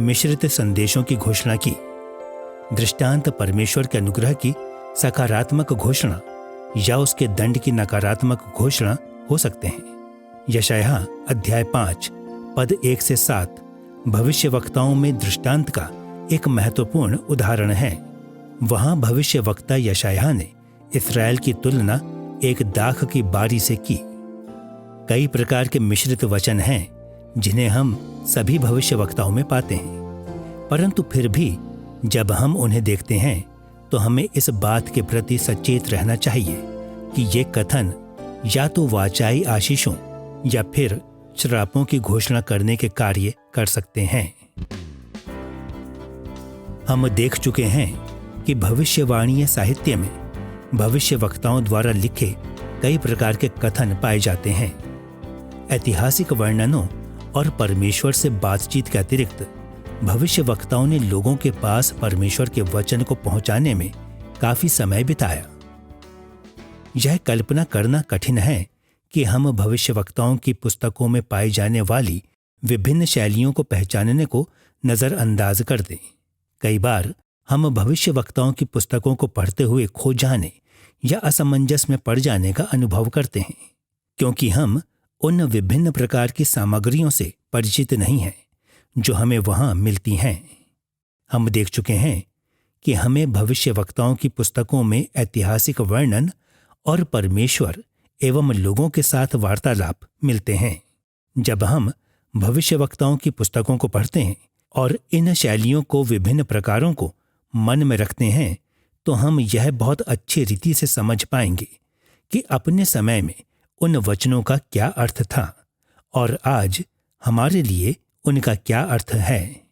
मिश्रित संदेशों की घोषणा की। दृष्टांत परमेश्वर के अनुग्रह की सकारात्मक घोषणा या उसके दंड की नकारात्मक घोषणा हो सकते हैं। यशायाह अध्याय 5 पद 1 से 7 भविष्यवक्ताओं में दृष्टांत का एक महत्वपूर्ण उदाहरण है। वहां भविष्यवक्ता यशायाह ने इस्राएल की तुलना एक दाख की बारी से की। कई प्रकार के मिश्रित वचन हैं जिन्हें हम सभी भविष्यवक्ताओं में पाते हैं। परंतु फिर भी जब हम उन्हें देखते हैं तो हमें इस बात के प्रति सचेत रहना चाहिए कि ये कथन या तो वाचाई आशीषों या फिर श्रापों की घोषणा करने के कार्य कर सकते हैं। हम देख चुके हैं कि भविष्यवाणीय साहित्य में भविष्यवक्ताओं द्वारा लिखे कई प्रकार के कथन पाए जाते हैं। ऐतिहासिक वर्णनों और परमेश्वर से बातचीत के अतिरिक्त भविष्यवक्ताओं ने लोगों के पास परमेश्वर के वचन को पहुंचाने में काफी समय बिताया। यह कल्पना करना कठिन है कि हम भविष्यवक्ताओं की पुस्तकों में पाई जाने वाली विभिन्न शैलियों को पहचानने को नजरअंदाज कर दें। कई बार हम भविष्यवक्ताओं की पुस्तकों को पढ़ते हुए खो जाने या असमंजस में पड़ जाने का अनुभव करते हैं, क्योंकि हम उन विभिन्न प्रकार की सामग्रियों से परिचित नहीं हैं जो हमें वहां मिलती हैं। हम देख चुके हैं कि हमें भविष्यवक्ताओं की पुस्तकों में ऐतिहासिक वर्णन और परमेश्वर एवं लोगों के साथ वार्तालाप मिलते हैं। जब हम भविष्यवक्ताओं की पुस्तकों को पढ़ते हैं और इन शैलियों को विभिन्न प्रकारों को मन में रखते हैं तो हम यह बहुत अच्छी रीति से समझ पाएंगे कि अपने समय में उन वचनों का क्या अर्थ था और आज हमारे लिए उनका क्या अर्थ है।